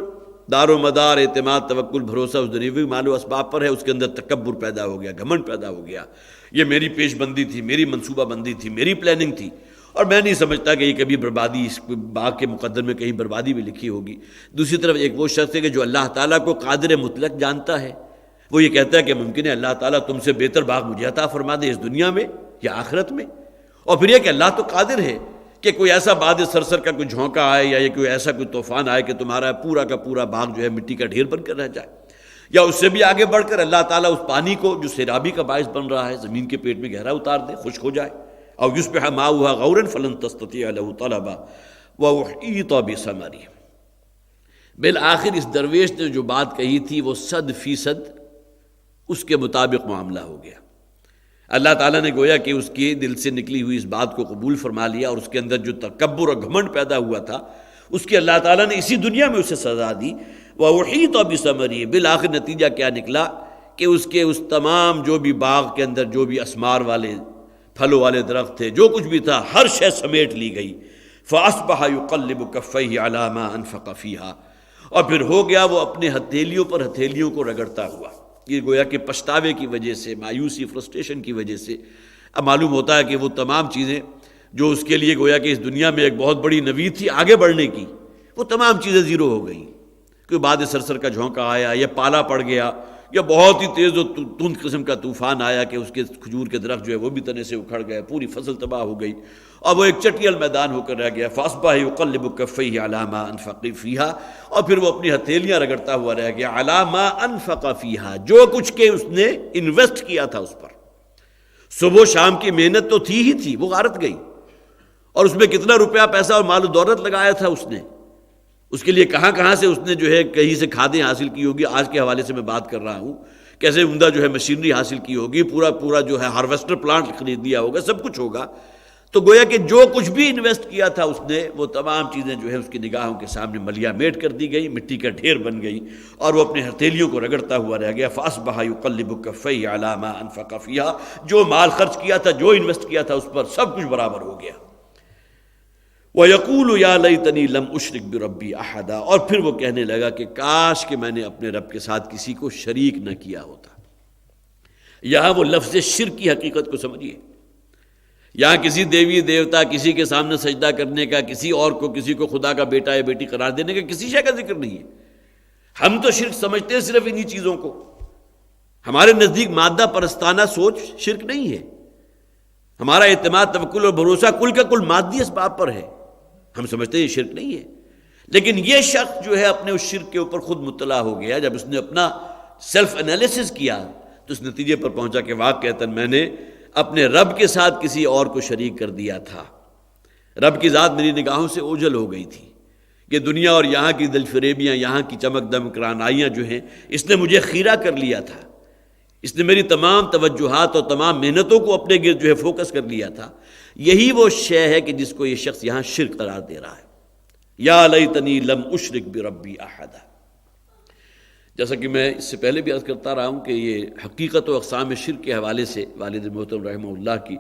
دار و مدار اعتماد توکل بھروسہ اس دنیوی مال و اسباب پر ہے، اس کے اندر تکبر پیدا ہو گیا، گھمنڈ پیدا ہو گیا، یہ میری پیش بندی تھی، میری منصوبہ بندی تھی، میری پلاننگ تھی، اور میں نہیں سمجھتا کہ یہ کبھی بربادی، اس باغ کے مقدر میں کہیں بربادی بھی لکھی ہوگی۔ دوسری طرف ایک وہ شخص ہے کہ جو اللہ تعالیٰ کو قادر مطلق جانتا ہے، وہ یہ کہتا ہے کہ ممکن ہے اللہ تعالیٰ تم سے بہتر باغ مجھے عطا فرما دے اس دنیا میں یا آخرت میں، اور پھر یہ کہ اللہ تو قادر ہے کہ کوئی ایسا باد سرسر کا کوئی جھونکا آئے یا کوئی ایسا کوئی طوفان آئے کہ تمہارا پورا کا پورا باغ جو ہے مٹی کا ڈھیر بن کر رہ جائے، یا اس سے بھی آگے بڑھ کر اللہ تعالیٰ اس پانی کو جو سیرابی کا باعث بن رہا ہے زمین کے پیٹ میں گہرا اتار دے، خشک ہو جائے۔ او یصبح ماؤہا غورا فلن تستطیع لہ طلبا واحیط بثمرہ۔ بالآخر اس درویش نے جو بات کہی تھی وہ 100% اس کے مطابق معاملہ ہو گیا۔ اللہ تعالیٰ نے گویا کہ اس کے دل سے نکلی ہوئی اس بات کو قبول فرما لیا، اور اس کے اندر جو تکبر اور گھمنڈ پیدا ہوا تھا اس کی اللہ تعالیٰ نے اسی دنیا میں اسے سزا دی۔ وَأُحِيطَ بِثَمَرِهِ، بالآخر نتیجہ کیا نکلا کہ اس کے اس تمام جو بھی باغ کے اندر جو بھی اسمار والے پھلوں والے درخت تھے، جو کچھ بھی تھا، ہر شے سمیٹ لی گئی۔ فَأَصْبَحَ يُقَلِّبُ كَفَّيْهِ عَلَى مَا أَنفَقَ فِيهَا، اور پھر ہو گیا وہ اپنے ہتھیلیوں پر ہتھیلیوں کو رگڑتا ہوا، یہ گویا کہ پچھتاوے کی وجہ سے، مایوسی، فرسٹریشن کی وجہ سے اب معلوم ہوتا ہے کہ وہ تمام چیزیں جو اس کے لیے گویا کہ اس دنیا میں ایک بہت بڑی نوید تھی آگے بڑھنے کی، وہ تمام چیزیں زیرو ہو گئیں۔ کوئی باد سرسر کا جھونکا آیا یا پالا پڑ گیا یا بہت ہی تیز و تند قسم کا طوفان آیا کہ اس کے کھجور کے درخت جو ہے وہ بھی تنے سے اکھڑ گئے، پوری فصل تباہ ہو گئی اور وہ ایک چٹیل میدان ہو کر رہ گیا۔ فاصبح یقلب کفیہ علی ما انفق فیہا، اور پھر وہ اپنی ہتھیلیاں رگڑتا ہوا رہ گیا، علی ما انفق فیہا، جو کچھ کہ اس نے انویسٹ کیا تھا اس پر۔ صبح و شام کی محنت تو تھی ہی تھی، وہ غارت گئی، اور اس میں کتنا روپیہ پیسہ اور مال و دولت لگایا تھا اس نے، اس کے لیے کہاں کہاں سے اس نے جو ہے کہیں سے کھادیں حاصل کی ہوگی، آج کے حوالے سے میں بات کر رہا ہوں، کیسے عمدہ جو ہے مشینری حاصل کی ہوگی، پورا جو ہے ہارویسٹر پلانٹ خرید لیا ہوگا، سب کچھ ہوگا۔ تو گویا کہ جو کچھ بھی انویسٹ کیا تھا اس نے، وہ تمام چیزیں جو ہے اس کی نگاہوں کے سامنے ملیا میٹ کر دی گئی، مٹی کا ڈھیر بن گئی، اور وہ اپنے ہتھیلیوں کو رگڑتا ہوا رہ گیا۔ فاصبح یقلب کفیہ علی ما انفق فیہا، جو مال خرچ کیا تھا، جو انویسٹ کیا تھا اس پر سب کچھ برابر ہو گیا۔ وَيَقُولُ يَا لَيْتَنِي لَمْ أُشْرِكْ بِرَبِّي أَحَدًا، اور پھر وہ کہنے لگا کہ کاش کہ میں نے اپنے رب کے ساتھ کسی کو شریک نہ کیا ہوتا۔ یہاں وہ لفظ شرک کی حقیقت کو سمجھیے، یہاں کسی دیوی دیوتا، کسی کے سامنے سجدہ کرنے کا، کسی اور کو، کسی کو خدا کا بیٹا یا بیٹی قرار دینے کا کسی شے کا ذکر نہیں ہے۔ ہم تو شرک سمجھتے ہیں صرف انہی چیزوں کو، ہمارے نزدیک مادہ پرستانہ سوچ شرک نہیں ہے، ہمارا اعتماد، توکل اور بھروسہ کل کا کل مادی اسباب پر ہے، ہم سمجھتے ہیں یہ شرک نہیں ہے۔ لیکن یہ شخص جو ہے اپنے اس شرک کے اوپر خود مطلع ہو گیا، جب اس نے اپنا سیلف انالیسس کیا تو اس نتیجے پر پہنچا کہ واقعتاً میں نے اپنے رب کے ساتھ کسی اور کو شریک کر دیا تھا، رب کی ذات میری نگاہوں سے اوجھل ہو گئی تھی، کہ دنیا اور یہاں کی دل فریبیاں، یہاں کی چمک دمک رعنائیاں جو ہیں، اس نے مجھے خیرہ کر لیا تھا، اس نے میری تمام توجہات اور تمام محنتوں کو اپنے گرد جو ہے فوکس کر لیا تھا۔ یہی وہ شے ہے کہ جس کو یہ شخص یہاں شرک قرار دے رہا ہے۔ یا لیتنی لم اشرک بربی احدا، جیسا کہ میں اس سے پہلے بھی عرض کرتا رہا ہوں کہ یہ حقیقت و اقسام شرک کے حوالے سے والد محترم رحمہ اللہ کی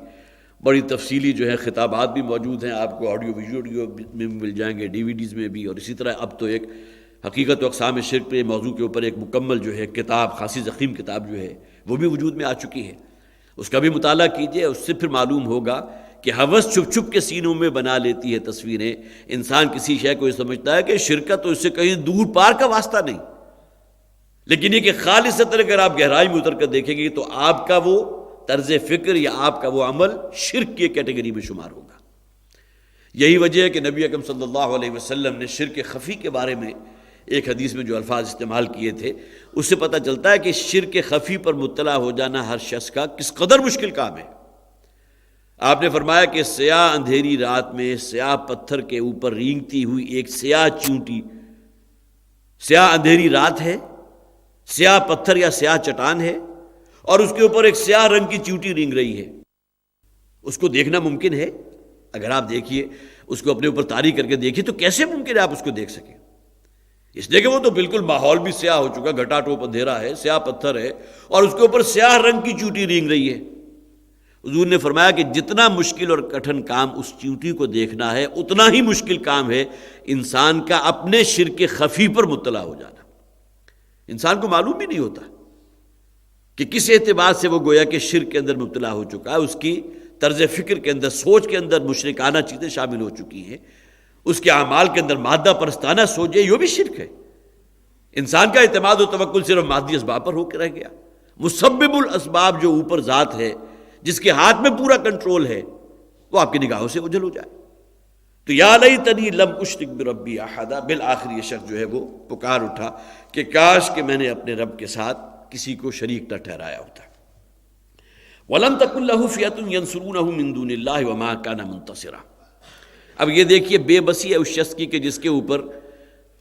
بڑی تفصیلی جو ہے خطابات بھی موجود ہیں، آپ کو آڈیو ویڈیو میں مل جائیں گے، ڈی وی ڈیز میں بھی، اور اسی طرح اب تو ایک حقیقت و اقسام شرک پہ موضوع کے اوپر ایک مکمل جو ہے کتاب، خاصی ضخیم کتاب جو ہے وہ بھی وجود میں آ چکی ہے، اس کا بھی مطالعہ کیجئے، اس سے پھر معلوم ہوگا کہ ہوس چھپ چھپ کے سینوں میں بنا لیتی ہے تصویریں۔ انسان کسی شے کو یہ سمجھتا ہے کہ شرکت تو اس سے کہیں دور پار کا واسطہ نہیں، لیکن یہ کہ خالصتاً اگر آپ گہرائی میں اتر کر دیکھیں گے تو آپ کا وہ طرز فکر یا آپ کا وہ عمل شرک کی کیٹیگری میں شمار ہوگا۔ یہی وجہ ہے کہ نبی اکرم صلی اللہ علیہ وسلم نے شرک خفی کے بارے میں ایک حدیث میں جو الفاظ استعمال کیے تھے، اس سے پتہ چلتا ہے کہ شرک خفی پر مطلع ہو جانا ہر شخص کا کس قدر مشکل کام ہے۔ آپ نے فرمایا کہ سیاہ اندھیری رات میں سیاہ پتھر کے اوپر رینگتی ہوئی ایک سیاہ چونٹی، سیاہ اندھیری رات ہے، سیاہ پتھر یا سیاہ چٹان ہے، اور اس کے اوپر ایک سیاہ رنگ کی چونٹی رینگ رہی ہے، اس کو دیکھنا ممکن ہے؟ اگر آپ دیکھیے اس کو اپنے اوپر طاری کر کے دیکھیے تو کیسے ممکن ہے آپ اس کو دیکھ سکیں؟ اس لیے کہ وہ تو بالکل ماحول بھی سیاہ ہو چکا، گھٹا ٹوپ اندھیرا ہے، سیاہ پتھر ہے، اور اس کے اوپر سیاہ رنگ کی چونٹی رینگ رہی ہے۔ حضور نے فرمایا کہ جتنا مشکل اور کٹھن کام اس چونٹی کو دیکھنا ہے، اتنا ہی مشکل کام ہے انسان کا اپنے شرک خفی پر مطلع ہو جانا۔ انسان کو معلوم بھی نہیں ہوتا کہ کس اعتبار سے وہ گویا کہ شرک کے اندر مبتلا ہو چکا ہے، اس کی طرز فکر کے اندر، سوچ کے اندر مشرکانہ چیزیں شامل ہو چکی ہیں، اس کے اعمال کے اندر مادہ پرستانہ سوچ ہے، یہ بھی شرک ہے۔ انسان کا اعتماد و توکل صرف مادی اسباب پر ہو کے رہ گیا۔ مسبب الاسباب جو اوپر ذات ہے، جس کے ہاتھ میں پورا کنٹرول ہے، وہ آپ کی نگاہوں سے اوجھل ہو جائے۔ تو یا لیتنی لم اشرک بربی احدا، بالآخر یہ شخص جو ہے وہ پکار اٹھا کہ کاش کہ میں نے اپنے رب کے ساتھ کسی کو شریک نہ ٹھہرایا ہوتا۔ وَلَمْ تَكُنْ لَهُ فِئَةٌ يَنْصُرُونَهُ مِنْ دُونِ اللَّهِ وَمَا كَانَ مُنتَصِرًا۔ اب یہ دیکھیے بے بسی ہے اس شخص کی کہ جس کے اوپر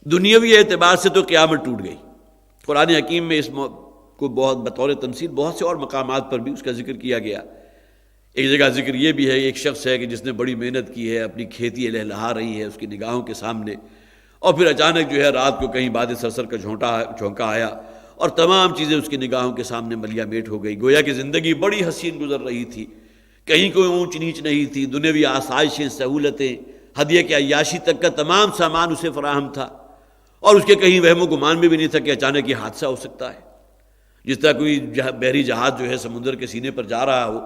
دنیاوی اعتبار سے تو قیامت ٹوٹ گئی۔ قرآن حکیم میں اس کو بہت بطور تمثیل بہت سے اور مقامات پر بھی اس کا ذکر کیا گیا۔ ایک جگہ ذکر یہ بھی ہے، ایک شخص ہے کہ جس نے بڑی محنت کی ہے، اپنی کھیتی لہلہا رہی ہے اس کی نگاہوں کے سامنے، اور پھر اچانک جو ہے رات کو کہیں باد سرسر کا جھونکا آیا اور تمام چیزیں اس کی نگاہوں کے سامنے ملیا میٹ ہو گئی۔ گویا کہ زندگی بڑی حسین گزر رہی تھی، کہیں کوئی اونچ نیچ نہیں تھی، دنیاوی آسائشیں، سہولتیں، ہدیہ کے عیاشی تک کا تمام سامان اسے فراہم تھا، اور اس کے کہیں وہم و گمان میں بھی نہیں تھا کہ اچانک یہ حادثہ ہو سکتا ہے۔ جس طرح کوئی بحری جہاز جو ہے سمندر کے سینے پر جا رہا ہو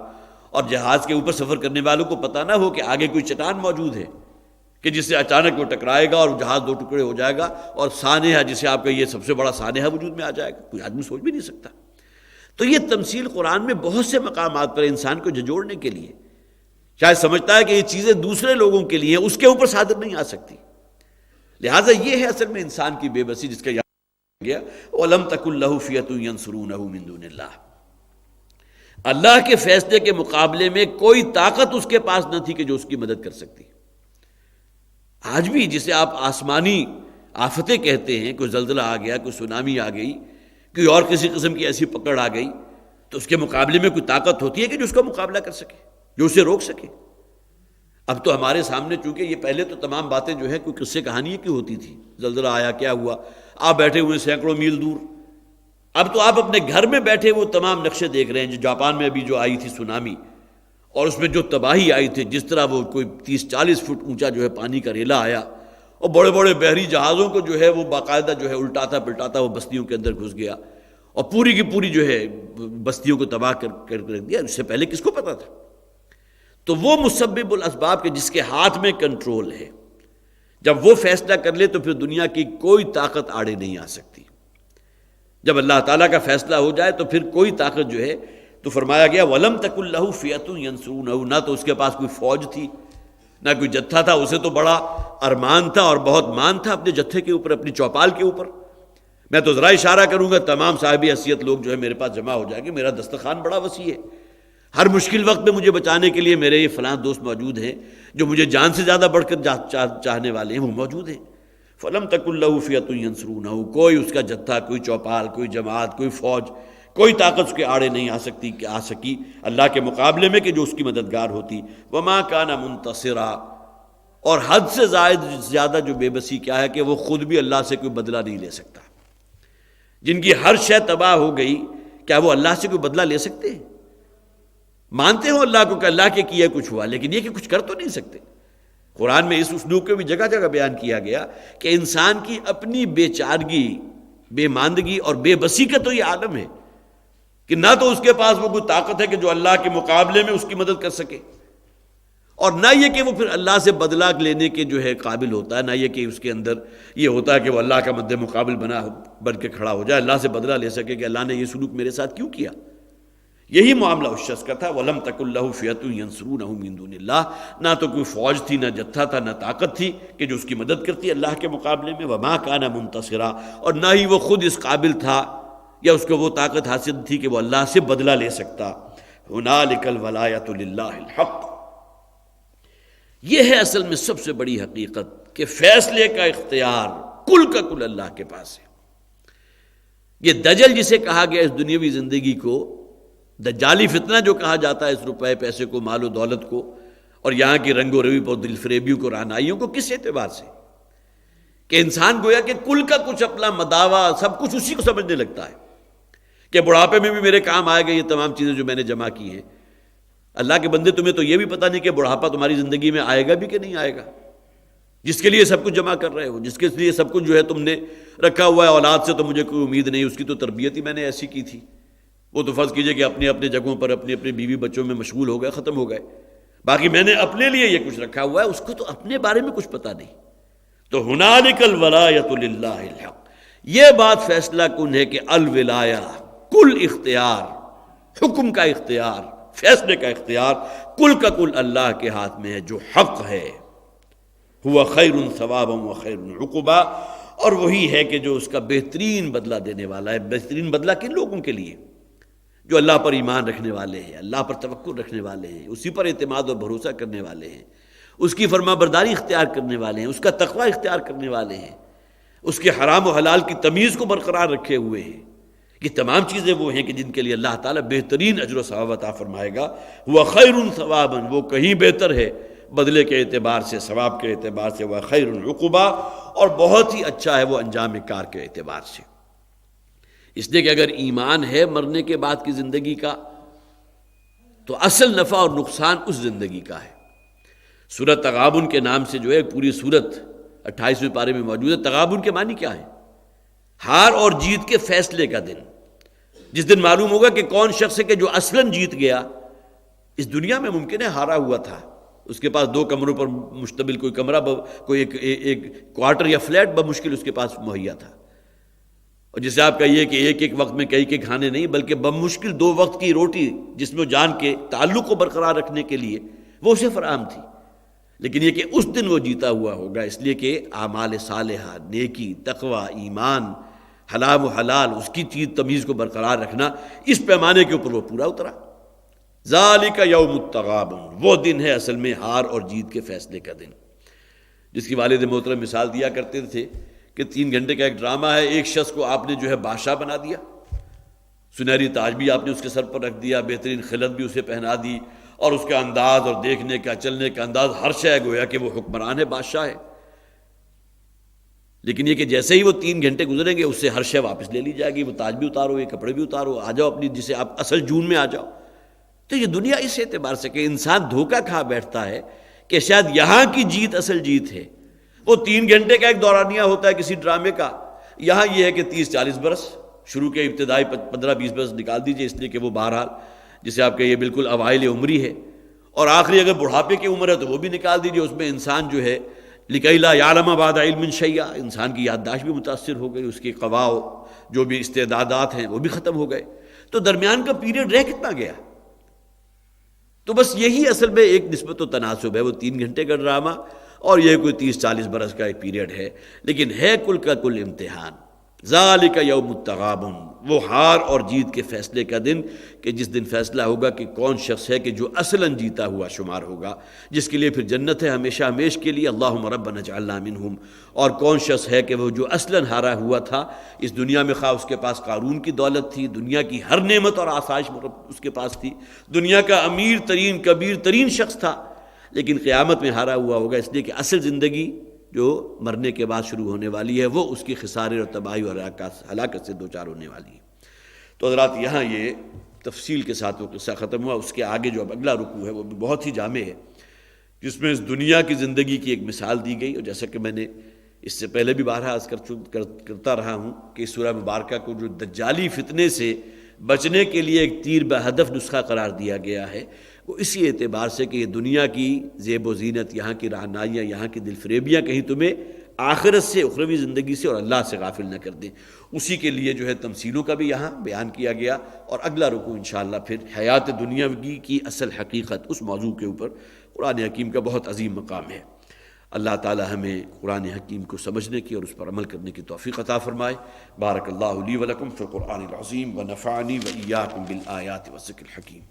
اور جہاز کے اوپر سفر کرنے والوں کو پتہ نہ ہو کہ آگے کوئی چٹان موجود ہے کہ جس سے اچانک وہ ٹکرائے گا اور جہاز دو ٹکڑے ہو جائے گا اور سانحہ جسے آپ کا یہ سب سے بڑا سانحہ وجود میں آ جائے گا، کوئی آدمی سوچ بھی نہیں سکتا۔ تو یہ تمثیل قرآن میں بہت سے مقامات پر انسان کو جھنجھوڑنے کے لیے، شاید سمجھتا ہے کہ یہ چیزیں دوسرے لوگوں کے لیے اس کے اوپر صادر نہیں آ سکتی، لہٰذا یہ ہے اصل میں انسان کی بے بسی جس کا یاد گیا وَلَمْ تَكُنْ لَهُ فِئَةٌ يَنْصُرُونَهُ مِن دُونِ اللَّهِ، اللہ کے فیصلے کے مقابلے میں کوئی طاقت اس کے پاس نہ تھی کہ جو اس کی مدد کر سکتی۔ آج بھی جسے آپ آسمانی آفتیں کہتے ہیں، کوئی زلزلہ آ گیا، کوئی سونامی آ گئی، کوئی اور کسی قسم کی ایسی پکڑ آ گئی، تو اس کے مقابلے میں کوئی طاقت ہوتی ہے کہ جو اس کا مقابلہ کر سکے، جو اسے روک سکے۔ اب تو ہمارے سامنے چونکہ یہ پہلے تو تمام باتیں جو ہیں کوئی قصے کہانی کی ہوتی تھی، زلزلہ آیا کیا ہوا، آپ بیٹھے ہوئے سینکڑوں میل دور، اب تو آپ اپنے گھر میں بیٹھے وہ تمام نقشے دیکھ رہے ہیں، جو جاپان میں ابھی جو آئی تھی سونامی اور اس میں جو تباہی آئی تھی، جس طرح وہ کوئی 30-40 فٹ اونچا جو ہے پانی کا ریلا آیا اور بڑے بڑے بحری جہازوں کو جو ہے وہ باقاعدہ جو ہے الٹاتا پلٹاتا وہ بستیوں کے اندر گھس گیا اور پوری کی پوری جو ہے بستیوں کو تباہ کر دیا۔ اس سے پہلے کس کو پتا تھا؟ تو وہ مسبب الاسباب کے جس کے ہاتھ میں کنٹرول ہے، جب وہ فیصلہ کر لے تو پھر دنیا کی کوئی طاقت آڑے نہیں آ سکتی۔ جب اللہ تعالیٰ کا فیصلہ ہو جائے تو پھر کوئی طاقت جو ہے، تو فرمایا گیا وَلَمْ تَكُنْ لَهُ فِئَةٌ يَنْصُرُونَهُ، نہ تو اس کے پاس کوئی فوج تھی، نہ کوئی جتھا تھا، اسے تو بڑا ارمان تھا اور بہت مان تھا اپنے جتھے کے اوپر، اپنی چوپال کے اوپر۔ میں تو ذرا اشارہ کروں گا تمام صاحب حیثیت لوگ جو ہے میرے پاس جمع ہو جائیں گے، میرا دسترخوان بڑا وسیع ہے، ہر مشکل وقت میں مجھے بچانے کے لیے میرے یہ فلاں دوست موجود ہیں جو مجھے جان سے زیادہ بڑھ کر چاہنے والے ہیں، وہ موجود ہیں۔ فَلَمْ تَكُنْ لَهُ فِئَةٌ يَنْصُرُونَهُ، کوئی اس کا جتھا، کوئی چوپال، کوئی جماعت، کوئی فوج، کوئی طاقت اس کے آڑے نہیں آ سکتی کہ آ سکی اللہ کے مقابلے میں کہ جو اس کی مددگار ہوتی۔ وَمَا كَانَ مُنْتَصِرًا، اور حد سے زیادہ جو بے بسی کیا ہے کہ وہ خود بھی اللہ سے کوئی بدلہ نہیں لے سکتا۔ جن کی ہر شے تباہ ہو گئی، کیا وہ اللہ سے کوئی بدلہ لے سکتے ہیں؟ مانتے ہو اللہ کو کہ اللہ کے کیا کچھ ہوا، لیکن یہ کہ کچھ کر تو نہیں سکتے۔ قرآن میں اس اسلوب کو بھی جگہ جگہ بیان کیا گیا کہ انسان کی اپنی بے چارگی، بے ماندگی اور بے بسی کا تو یہ عالم ہے کہ نہ تو اس کے پاس وہ کوئی طاقت ہے کہ جو اللہ کے مقابلے میں اس کی مدد کر سکے، اور نہ یہ کہ وہ پھر اللہ سے بدلہ لینے کے جو ہے قابل ہوتا ہے، نہ یہ کہ اس کے اندر یہ ہوتا ہے کہ وہ اللہ کا مد مقابل بن کے کھڑا ہو جائے، اللہ سے بدلہ لے سکے کہ اللہ نے یہ سلوک میرے ساتھ کیوں کیا۔ یہی معاملہ اس شخص کا تھا، وَلَمْ تَكُنْ لَهُ فِئَةٌ يَنْصُرُونَهُ مِن دُونِ اللَّهِ، نہ تو کوئی فوج تھی، نہ جتھا تھا، نہ طاقت تھی کہ جو اس کی مدد کرتی اللہ کے مقابلے میں۔ وَمَا كَانَ مُنْتَصِرًا، اور نہ ہی وہ خود اس قابل تھا یا اس کو وہ طاقت حاصل تھی کہ وہ اللہ سے بدلہ لے سکتا۔ هُنَالِكَ الْوَلَایَةُ لِلَّهِ الْحَقُّ، یہ ہے اصل میں سب سے بڑی حقیقت کہ فیصلے کا اختیار کل کا کل اللہ کے پاس ہے۔ یہ دجل جسے کہا گیا اس دنیاوی زندگی کو، دجالی فتنہ جو کہا جاتا ہے اس روپے پیسے کو، مال و دولت کو، اور یہاں کی رنگ و روی پر دل فریبیوں کو، رعنائیوں کو، کس اعتبار سے کہ انسان گویا کہ کل کا کچھ اپنا مداوا سب کچھ اسی کو سمجھنے لگتا ہے کہ بڑھاپے میں بھی میرے کام آئے گا یہ تمام چیزیں جو میں نے جمع کی ہیں۔ اللہ کے بندے، تمہیں تو یہ بھی پتہ نہیں کہ بڑھاپا تمہاری زندگی میں آئے گا بھی کہ نہیں آئے گا، جس کے لیے سب کچھ جمع کر رہے ہو، جس کے لیے سب کچھ جو ہے تم نے رکھا ہوا ہے۔ اولاد سے تو مجھے کوئی امید نہیں، اس کی تو تربیت ہی میں نے ایسی کی تھی، وہ تو فرض کیجئے کہ اپنے اپنے جگہوں پر اپنے اپنے بیوی بچوں میں مشغول ہو گئے، ختم ہو گئے، باقی میں نے اپنے لیے یہ کچھ رکھا ہوا ہے، اس کو تو اپنے بارے میں کچھ پتہ نہیں۔ تو ہنالک الولایۃ للہ الحق، یہ بات فیصلہ کن ہے کہ الولایہ، کل اختیار، حکم کا اختیار، فیصلے کا اختیار کل کا کل اللہ کے ہاتھ میں ہے جو حق ہے۔ ہوا خیر ثوابا و خیر عقبا، اور وہی ہے کہ جو اس کا بہترین بدلہ دینے والا ہے۔ بہترین بدلہ کن لوگوں کے لیے؟ جو اللہ پر ایمان رکھنے والے ہیں، اللہ پر توکل رکھنے والے ہیں، اسی پر اعتماد اور بھروسہ کرنے والے ہیں، اس کی فرما برداری اختیار کرنے والے ہیں، اس کا تقوی اختیار کرنے والے ہیں، اس کے حرام و حلال کی تمیز کو برقرار رکھے ہوئے ہیں۔ یہ تمام چیزیں وہ ہیں کہ جن کے لیے اللہ تعالیٰ بہترین اجر و ثواب عطا فرمائے گا۔ وہ خیر ثوابا، وہ کہیں بہتر ہے بدلے کے اعتبار سے، ثواب کے اعتبار سے، وہ خیر عقبا، اور بہت ہی اچھا ہے وہ انجام کار کے اعتبار سے۔ اس لیے کہ اگر ایمان ہے مرنے کے بعد کی زندگی کا، تو اصل نفع اور نقصان اس زندگی کا ہے۔ سورۃ تغابن کے نام سے جو ہے پوری سورت 28ویں پارے میں موجود ہے۔ تغابن کے معنی کیا ہے؟ ہار اور جیت کے فیصلے کا دن۔ جس دن معلوم ہوگا کہ کون شخص ہے کہ جو اصلاً جیت گیا۔ اس دنیا میں ممکن ہے ہارا ہوا تھا، اس کے پاس 2 کمروں پر مشتمل کوئی کمرہ، کوئی ایک کوارٹر یا فلیٹ بمشکل اس کے پاس مہیا تھا، اور جسے آپ کہیے کہ ایک وقت میں کئی کھانے نہیں، بلکہ بمشکل 2 وقت کی روٹی جس میں جان کے تعلق کو برقرار رکھنے کے لیے وہ اسے فراہم تھی۔ لیکن یہ کہ اس دن وہ جیتا ہوا ہوگا، اس لیے کہ اعمال صالحہ، نیکی، تقوی، ایمان، حلال و حلال، اس کی چیز تمیز کو برقرار رکھنا، اس پیمانے کے اوپر وہ پورا اترا۔ ذالک یوم التغابن، وہ دن ہے اصل میں ہار اور جیت کے فیصلے کا دن، جس کی والد محترم مثال دیا کرتے تھے کہ 3 گھنٹے کا ایک ڈرامہ ہے، ایک شخص کو آپ نے جو ہے بادشاہ بنا دیا، سنہری تاج بھی آپ نے اس کے سر پر رکھ دیا، بہترین خلعت بھی اسے پہنا دی، اور اس کا انداز اور دیکھنے کا، چلنے کا انداز، ہر شے گویا کہ وہ حکمران ہے، بادشاہ ہے۔ لیکن یہ کہ جیسے ہی وہ 3 گھنٹے گزریں گے اس سے ہر شے واپس لے لی جائے گی، وہ تاج بھی اتارو، یہ کپڑے بھی اتارو، آ جاؤ اپنی جسے آپ اصل جون میں آ جاؤ۔ تو یہ دنیا اس اعتبار سے کہ انسان دھوکہ کھا بیٹھتا ہے کہ شاید یہاں کی جیت اصل جیت ہے، وہ 3 گھنٹے کا ایک دورانیہ ہوتا ہے کسی ڈرامے کا، یہاں یہ ہے کہ 30-40 برس، شروع کے ابتدائی 15-20 برس نکال دیجئے، اس لیے کہ وہ بہرحال جسے آپ کہیے بالکل اوائل عمری ہے، اور آخری اگر بڑھاپے کی عمر ہے تو وہ بھی نکال دیجئے، اس میں انسان جو ہے لِكَيْ لَا يَعْلَمَ بَعْدَ عِلْمٍ شَيْئًا، انسان کی یادداشت بھی متاثر ہو گئی، اس کی قوا جو بھی استعدادات ہیں وہ بھی ختم ہو گئے، تو درمیان کا پیریڈ رہ کتنا گیا؟ تو بس یہی اصل میں ایک نسبت و تناسب ہے، وہ 3 گھنٹے کا ڈرامہ اور یہ کوئی 30-40 برس کا ایک پیریڈ ہے، لیکن ہے کل کا کل امتحان۔ ذالک یوم التغابن، وہ ہار اور جیت کے فیصلے کا دن، کہ جس دن فیصلہ ہوگا کہ کون شخص ہے کہ جو اصلاً جیتا ہوا شمار ہوگا، جس کے لیے پھر جنت ہے ہمیشہ ہمیش کے لیے، اللہم ربنا اجعلنا منہم، اور کون شخص ہے کہ وہ جو اصلاً ہارا ہوا تھا اس دنیا میں، خواہ اس کے پاس قارون کی دولت تھی، دنیا کی ہر نعمت اور آسائش اس کے پاس تھی، دنیا کا امیر ترین کبیر ترین شخص تھا، لیکن قیامت میں ہارا ہوا ہوگا، اس لیے کہ اصل زندگی جو مرنے کے بعد شروع ہونے والی ہے وہ اس کی خسارے اور تباہی اور ہلاکت سے دوچار ہونے والی ہے۔ تو حضرات یہاں یہ تفصیل کے ساتھ وہ قصہ ختم ہوا، اس کے آگے جو اب اگلا رکوع ہے وہ بھی بہت ہی جامع ہے، جس میں اس دنیا کی زندگی کی ایک مثال دی گئی، اور جیسا کہ میں نے اس سے پہلے بھی بارہا عرض کرتا رہا ہوں کہ اس سورہ مبارکہ کو جو دجالی فتنے سے بچنے کے لیے ایک تیر بہدف نسخہ قرار دیا گیا ہے، وہ اسی اعتبار سے کہ یہ دنیا کی زیب و زینت، یہاں کی رہنائیاں، یہاں کی دل فریبیاں کہیں تمہیں آخرت سے، اخروی زندگی سے اور اللہ سے غافل نہ کر دیں، اسی کے لیے جو ہے تمثیلوں کا بھی یہاں بیان کیا گیا، اور اگلا رکوع انشاءاللہ پھر حیات دنیاوی کی اصل حقیقت، اس موضوع کے اوپر قرآن حکیم کا بہت عظیم مقام ہے۔ اللہ تعالی ہمیں قرآن حکیم کو سمجھنے کی اور اس پر عمل کرنے کی توفیق عطا فرمائے۔ بارک اللہ لی ولکم فی القرآن العظیم ونفعنی وإیاکم بالآیات والذکر الحکیم۔